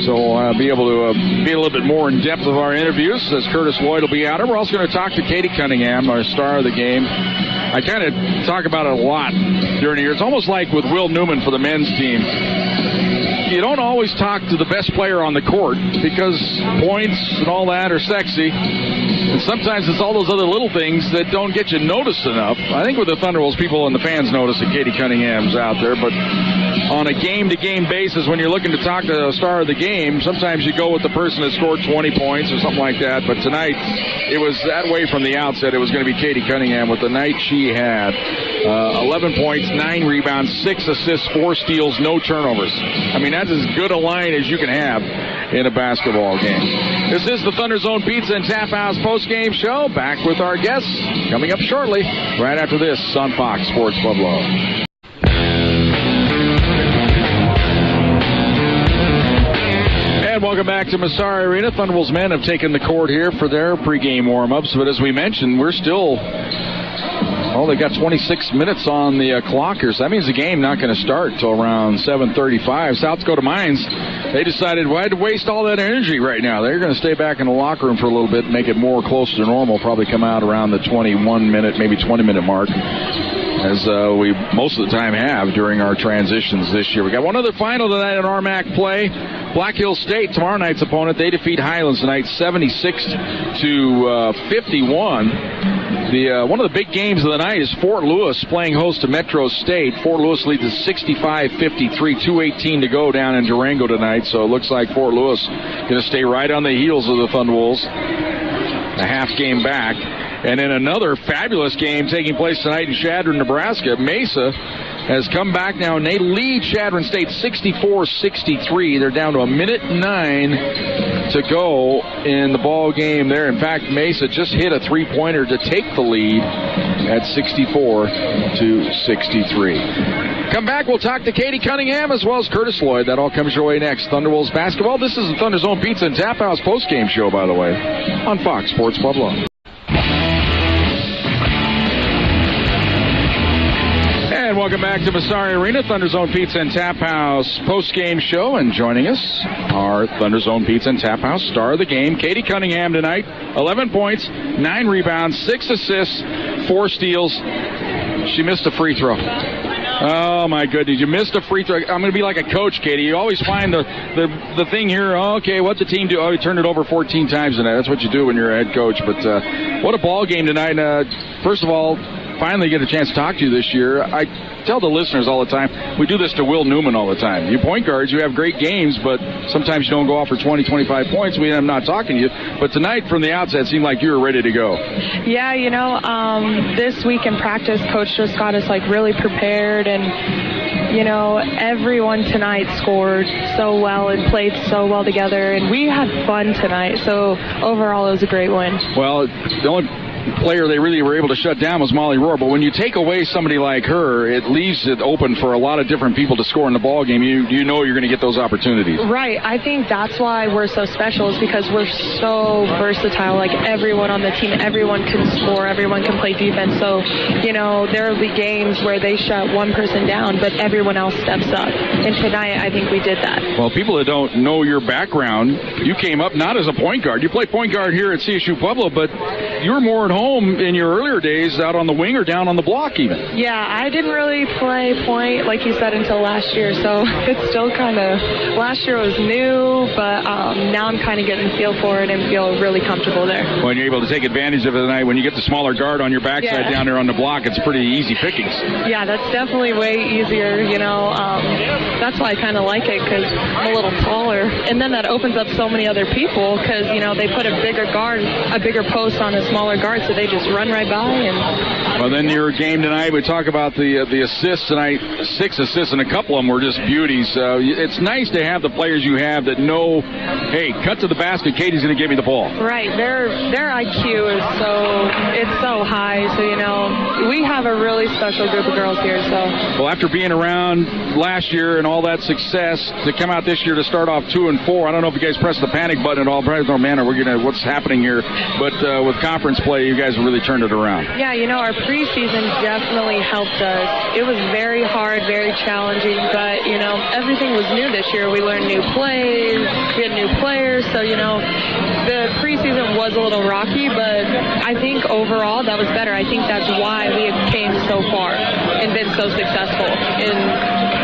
So we'll be able to be a little bit more in depth of our interviews as Curtis Lloyd will be out. We're also going to talk to Katie Cunningham, our star of the game. I kind of talk about it a lot during the year. It's almost like with Will Newman for the men's team. You don't always talk to the best player on the court because points and all that are sexy. And sometimes it's all those other little things that don't get you noticed enough. I think with the Thunderwolves, people and the fans notice that Katie Cunningham's out there. But on a game-to-game basis, when you're looking to talk to a star of the game, sometimes you go with the person that scored 20 points or something like that. But tonight, it was that way from the outset. It was going to be Katie Cunningham with the night she had. 11 points, 9 rebounds, 6 assists, 4 steals, no turnovers. I mean, that's as good a line as you can have in a basketball game. This is the Thunder Zone Pizza and Tap House post-game show. Back with our guests coming up shortly, right after this on Fox Sports Pueblo. And welcome back to Massari Arena. Thunderbolts men have taken the court here for their pregame warm-ups, but as we mentioned, we're still... Well, they've got 26 minutes on the clock here, so that means the game not going to start until around 7:35. South Dakota Mines, they decided, why to waste all that energy right now? They're going to stay back in the locker room for a little bit, make it more close to normal, probably come out around the 21-minute, maybe 20-minute mark, as we most of the time have during our transitions this year. We got one other final tonight in RMAC play. Black Hills State, tomorrow night's opponent, they defeat Highlands tonight 76-51. One of the big games of the night is Fort Lewis playing host to Metro State. Fort Lewis leads at 65-53, 2:18 to go down in Durango tonight, so it looks like Fort Lewis going to stay right on the heels of the Thunderwolves, a half game back. And then another fabulous game taking place tonight in Chadron, Nebraska. Mesa has come back now, and they lead Chadron State 64-63. They're down to 1:09 to go in the ball game there. In fact, Mesa just hit a three-pointer to take the lead at 64-63. Come back, we'll talk to Katie Cunningham as well as Curtis Lloyd. That all comes your way next. Thunderwolves basketball. This is the Thunder Zone Pizza and Tap House postgame show, by the way, on Fox Sports Pueblo. And welcome back to Massari Arena, Thunder Zone Pizza and Tap House post-game show. And joining us, our Thunder Zone Pizza and Tap House star of the game, Katie Cunningham tonight. 11 points, 9 rebounds, 6 assists, 4 steals. She missed a free throw. Oh, my goodness. You missed a free throw. I'm going to be like a coach, Katie. You always find the thing here, okay, what's the team do? Oh, you turned it over 14 times tonight. That's what you do when you're a head coach. But what a ball game tonight. First of all, finally get a chance to talk to you this year. I tell the listeners all the time, we do this to Will Newman all the time. You point guards, you have great games, but sometimes you don't go off for 20, 25 points. I'm not talking to you. But tonight, from the outset, it seemed like you were ready to go. Yeah, this week in practice, Coach just got us, really prepared. And, everyone tonight scored so well and played so well together. And we had fun tonight. So, overall, it was a great win. Well, the only player they really were able to shut down was Molly Rohr, but when you take away somebody like her, it leaves it open for a lot of different people to score in the ball game. You know you're going to get those opportunities. Right. I think that's why we're so special, is because we're so versatile. Everyone on the team, everyone can score, everyone can play defense. So, there will be games where they shut one person down, but everyone else steps up. And tonight, I think we did that. Well, people that don't know your background, you came up not as a point guard. You played point guard here at Csu-Pueblo, but you were more at home in your earlier days out on the wing or down on the block even. Yeah, I didn't really play point, like you said, until last year. So it's still last year was new, but now I'm kind of getting the feel for it and feel really comfortable there. When you're able to take advantage of it tonight, when you get the smaller guard on your backside down there on the block, it's pretty easy pickings. Yeah, that's definitely way easier, That's why I kind of like it, because I'm a little taller. And then that opens up so many other people, because, they put a bigger post on a smaller guard, so they just run right by. Well, then your game tonight, we talk about the assists tonight, 6 assists, and a couple of them were just beauties. It's nice to have the players you have that know, hey, cut to the basket, Katie's going to give me the ball. Right. Their IQ is so high, so, we have a really special group of girls here. So. Well, after being around last year and all that success, to come out this year to start off 2-4, I don't know if you guys pressed the panic button at all. Probably, oh, man, what's happening here? But with conference play, you guys have really turned it around. Yeah, our preseason definitely helped us. It was very hard, very challenging, but, everything was new this year. We learned new plays, we had new players, so, the preseason was a little rocky, but I think overall that was better. I think that's why we came so far and been so successful in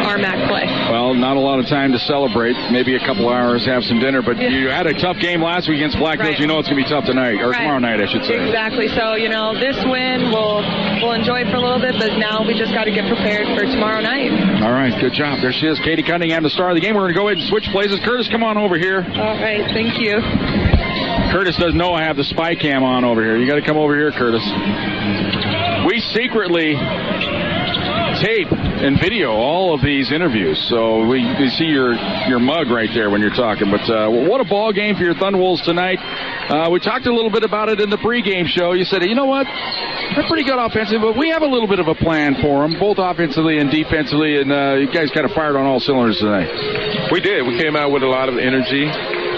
our MAC play. Well, not a lot of time to celebrate. Maybe a couple hours, have some dinner, but you had a tough game last week against Black Hills. Right. It's going to be tough tonight, or tomorrow night, I should say. Exactly. So, this win, we'll enjoy it for a little bit, but now we just got to get prepared for tomorrow night. All right, good job. There she is, Katie Cunningham, the star of the game. We're going to go ahead and switch places. Curtis, come on over here. All right, thank you. Curtis doesn't know I have the spy cam on over here. You got to come over here, Curtis. We secretly tape and video all of these interviews, so we see your mug right there when you're talking. But what a ball game for your Thunderwolves tonight. We talked a little bit about it in the pregame show. You said, you know what, they're pretty good offensively, but we have a little bit of a plan for them, both offensively and defensively, and you guys kind of fired on all cylinders tonight. We did. We came out with a lot of energy.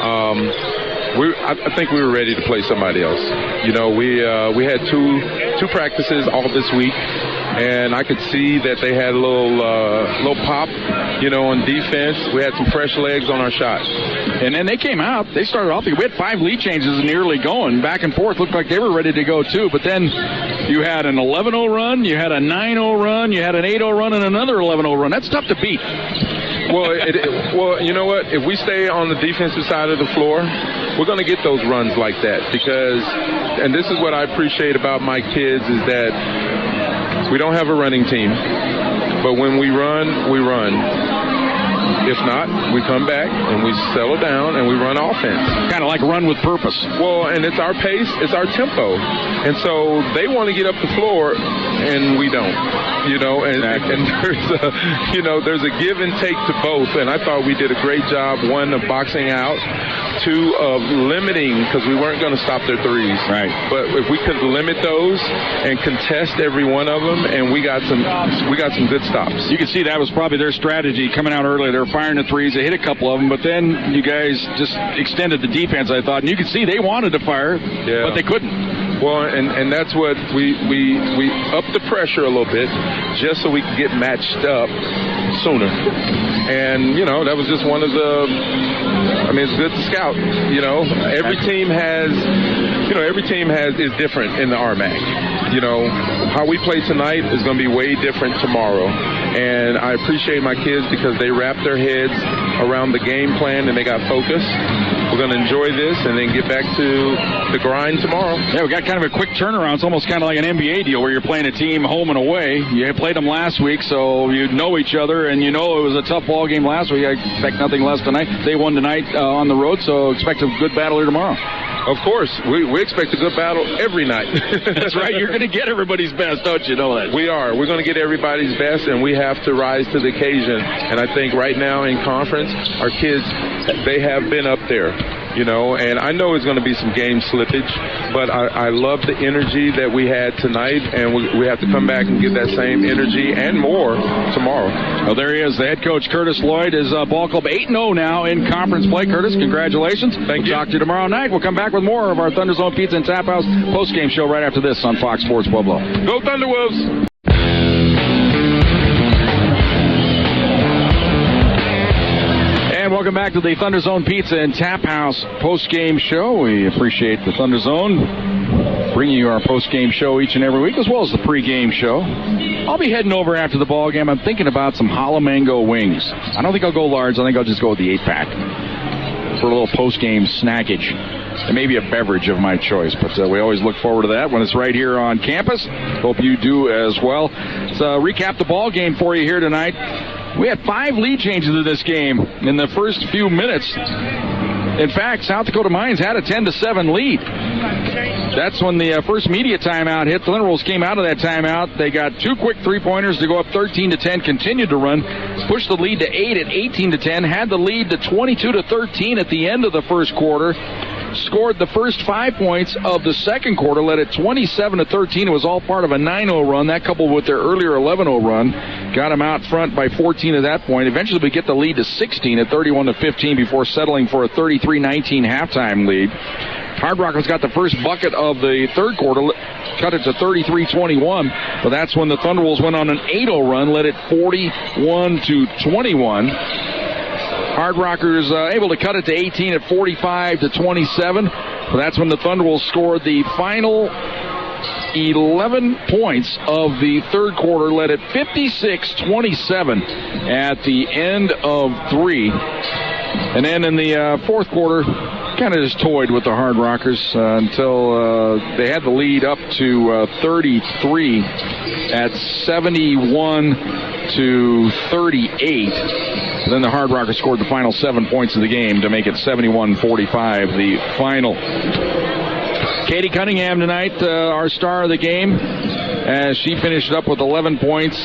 I think we were ready to play somebody else. You know, we had two practices all this week, and I could see that they had a little pop, you know, on defense. We had some fresh legs on our shot. And then they came out. They started off. We had 5 lead changes in the early going. Back and forth. Looked like they were ready to go, too. But then you had an 11-0 run. You had a 9-0 run. You had an 8-0 run and another 11-0 run. That's tough to beat. Well, you know what? If we stay on the defensive side of the floor, we're going to get those runs like that because, and this is what I appreciate about my kids, is that we don't have a running team. But when we run, we run. If not, we come back and we settle down and we run offense. Kind of like run with purpose. Well, and it's our pace, it's our tempo. And so they want to get up the floor and we don't. You know, and there's a give and take to both. And I thought we did a great job, 1, of boxing out, 2, of limiting, because we weren't going to stop their threes. Right. But if we could limit those and contest every one of them, and we got some good stops. You can see that was probably their strategy coming out early. They were firing the threes. They hit a couple of them, but then you guys just extended the defense, I thought. And you could see they wanted to fire, but they couldn't. Well, and that's what we upped the pressure a little bit just so we could get matched up sooner. And, you know, that was just one of the, I mean, it's good to scout. You know, every team is different in the RMAC. You know, how we play tonight is going to be way different tomorrow. And I appreciate my kids because they wrapped their heads around the game plan and they got focused. We're going to enjoy this and then get back to the grind tomorrow. Yeah, we got kind of a quick turnaround. It's almost kind of like an NBA deal where you're playing a team home and away. You played them last week, so you know each other, and you know it was a tough ball game last week. I expect nothing less tonight. They won tonight on the road, so expect a good battle here tomorrow. Of course. We expect a good battle every night. That's right. You're going to get everybody's best, don't you know that? We are. We're going to get everybody's best, and we have to rise to the occasion. And I think right now in conference, our kids, they have been up there. You know, and I know it's going to be some game slippage, but I love the energy that we had tonight, and we have to come back and get that same energy and more tomorrow. Well, there he is. The head coach, Curtis Lloyd, is ball club 8-0 now in conference play. Curtis, congratulations. Thank you. Talk to you tomorrow night. We'll come back with more of our Thunder Zone Pizza and Tap House post-game show right after this on Fox Sports Pueblo. Go Thunderwolves! And welcome back to the Thunder Zone Pizza and Tap House post-game show. We appreciate the Thunder Zone bringing you our post-game show each and every week, as well as the pre-game show. I'll be heading over after the ball game. I'm thinking about some jalapeno mango wings. I don't think I'll go large. I think I'll just go with the 8-pack for a little post-game snackage. And maybe a beverage of my choice, but we always look forward to that when it's right here on campus. Hope you do as well. Let's recap the ball game for you here tonight. We had 5 lead changes in this game in the first few minutes. In fact, South Dakota Mines had a 10-7 lead. That's when the first media timeout hit. The Thunderwolves came out of that timeout. They got 2 quick three-pointers to go up 13-10, continued to run, pushed the lead to 8 at 18-10, had the lead to 22-13 at the end of the first quarter. Scored the first 5 points of the second quarter, led it 27-13. It was all part of a 9-0 run. That coupled with their earlier 11-0 run got them out front by 14 at that point. Eventually we get the lead to 16 at 31-15 before settling for a 33-19 halftime lead. Hard Rockers got the first bucket of the third quarter, cut it to 33-21, but that's when the Thunderwolves went on an 8-0 run, led it 41-21. Hard Rockers able to cut it to 18 at 45-27. But that's when the Thunderwolves scored the final 11 points of the third quarter, led it 56-27 at the end of 3. And then in the fourth quarter, kind of just toyed with the Hard Rockers until they had the lead up to 33 at 71-38. Then the Hard Rockers scored the final 7 points of the game to make it 71-45, the final. Katie Cunningham tonight, our star of the game, as she finished up with 11 points,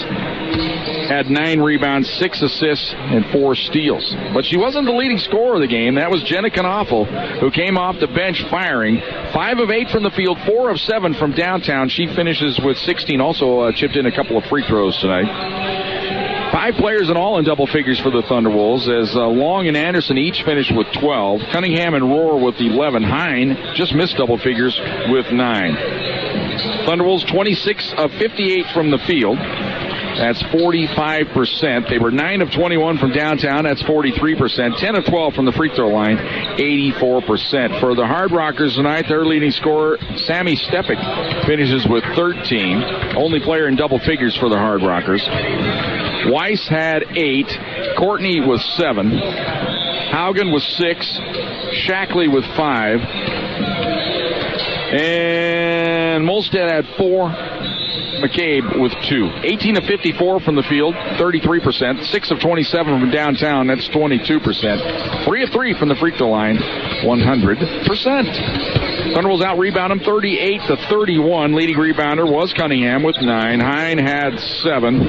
had 9 rebounds, 6 assists, and 4 steals. But she wasn't the leading scorer of the game. That was Jenna Knaufel, who came off the bench firing. 5 of 8 from the field, 4 of 7 from downtown. She finishes with 16, also chipped in a couple of free throws tonight. 5 players in all in double figures for the Thunderwolves, as Long and Anderson each finished with 12. Cunningham and Rohr with 11. Hine just missed double figures with 9. Thunderwolves 26 of 58 from the field. That's 45%. They were 9 of 21 from downtown. That's 43%. 10 of 12 from the free throw line. 84%. For the Hard Rockers tonight, their leading scorer, Sammy Stepik, finishes with 13. Only player in double figures for the Hard Rockers. Weiss had 8. Courtney was 7. Haugen was 6. Shackley with 5. And Molstead had 4. McCabe with 2. 18 of 54 from the field, 33%. 6 of 27 from downtown, that's 22%. 3 of 3 from the free throw line, 100%. Thunderwolves out-rebound them 38 to 31. Leading rebounder was Cunningham with 9. Hine had 7.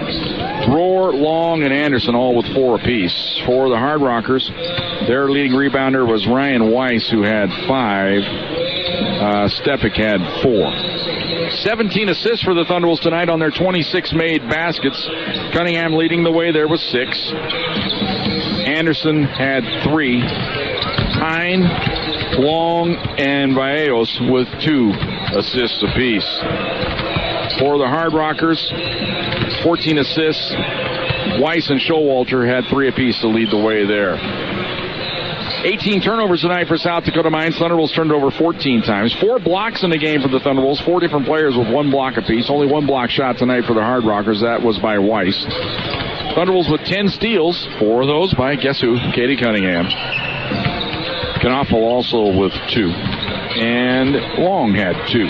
Rohr, Long, and Anderson all with 4 apiece. For the Hard Rockers, their leading rebounder was Ryan Weiss, who had 5. Stepik had 4. 17 assists for the Thunderwolves tonight on their 26 made baskets. Cunningham leading the way there with 6. Anderson had 3. Hine, Long, and Valleos with 2 assists apiece. For the Hard Rockers, 14 assists. Weiss and Showalter had 3 apiece to lead the way there. 18 turnovers tonight for South Dakota Mines. Thunderwolves turned over 14 times. 4 blocks in the game for the Thunderwolves. 4 different players with 1 block apiece. Only 1 block shot tonight for the Hard Rockers. That was by Weiss. Thunderwolves with 10 steals. 4 of those by, guess who? Katie Cunningham. Knaufel also with 2. And Long had 2.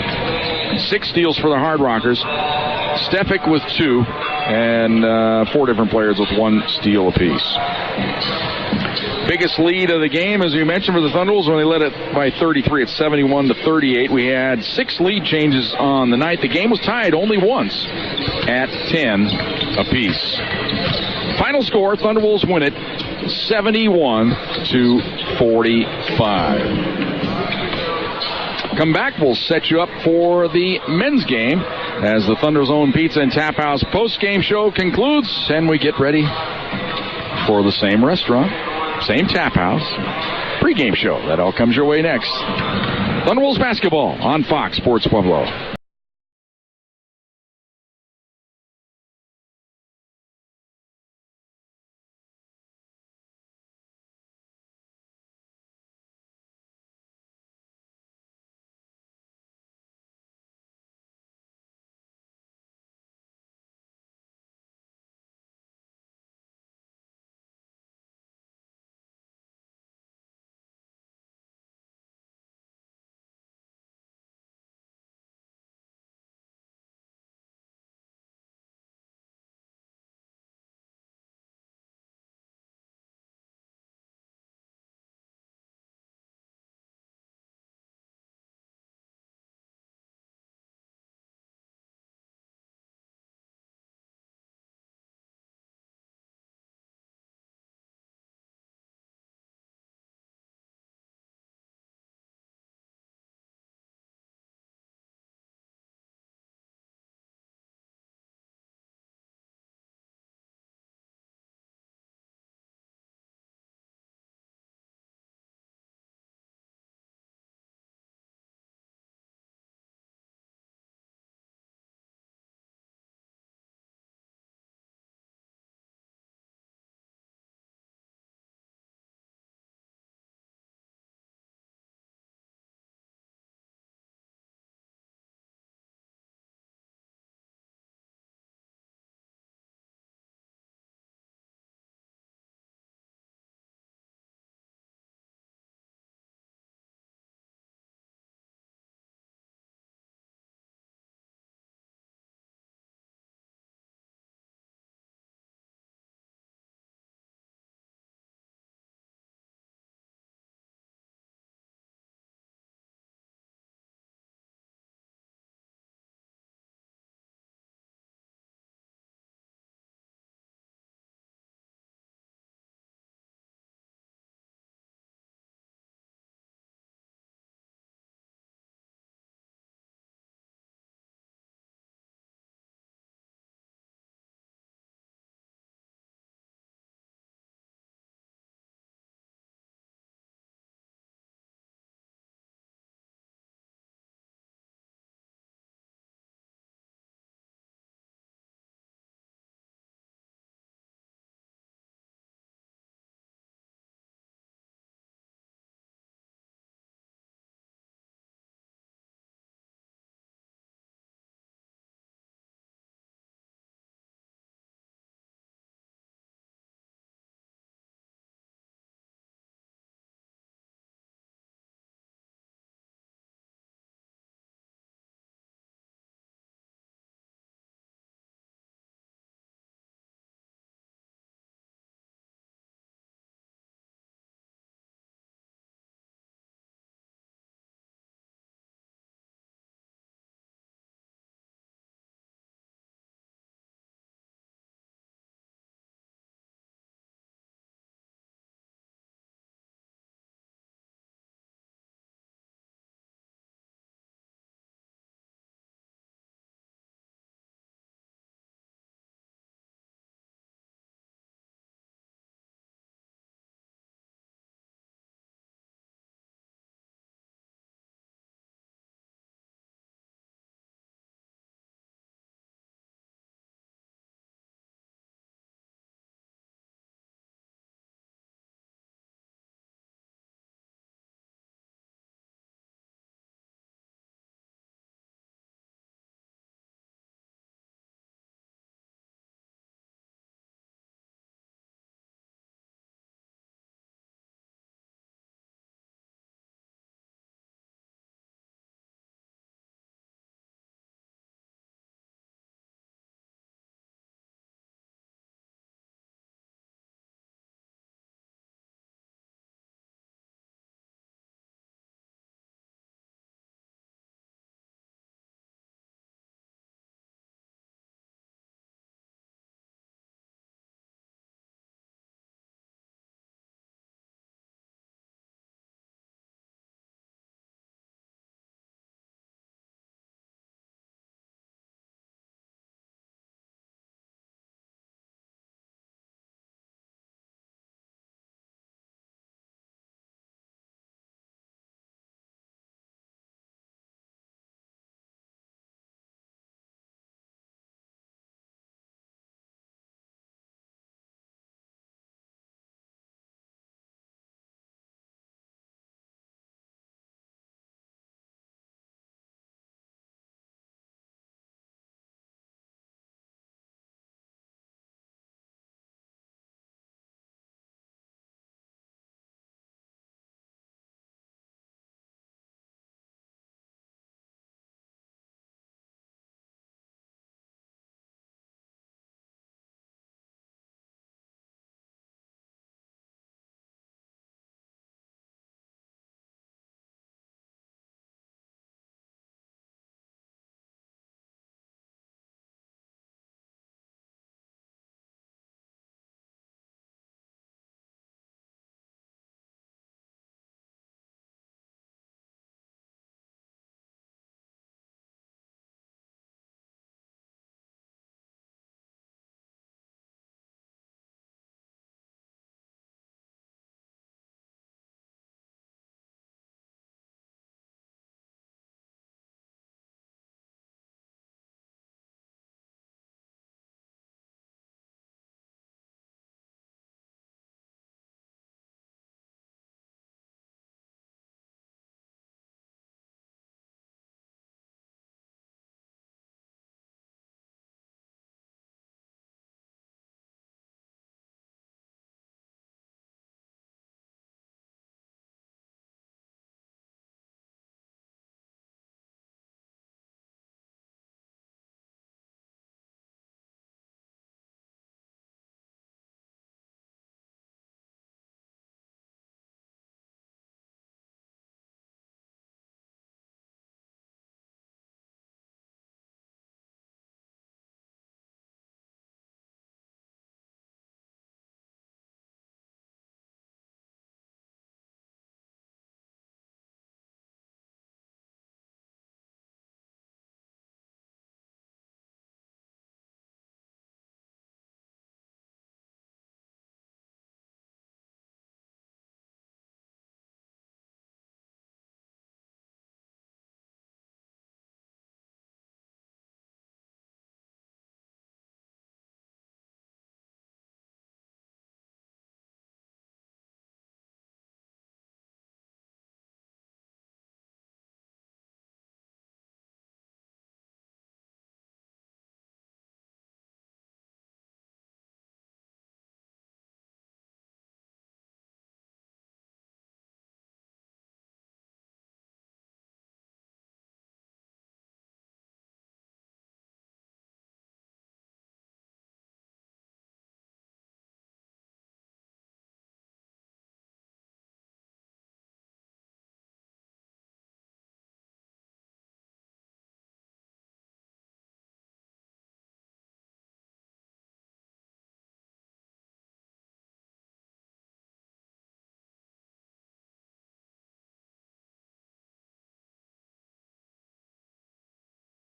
6 steals for the Hard Rockers. Stepik with 2. And 4 different players with 1 steal apiece. Biggest lead of the game, as we mentioned, for the Thunderwolves when they led it by 33 at 71 to 38. We had 6 lead changes on the night. The game was tied only once at 10 apiece. Final score, Thunderwolves win it 71 to 45. Come back, we'll set you up for the men's game as the Thunder's own Pizza and Tap House post-game show concludes, and we get ready for the same restaurant, same tap house, pregame show. That all comes your way next. Thunderwolves basketball on Fox Sports Pueblo.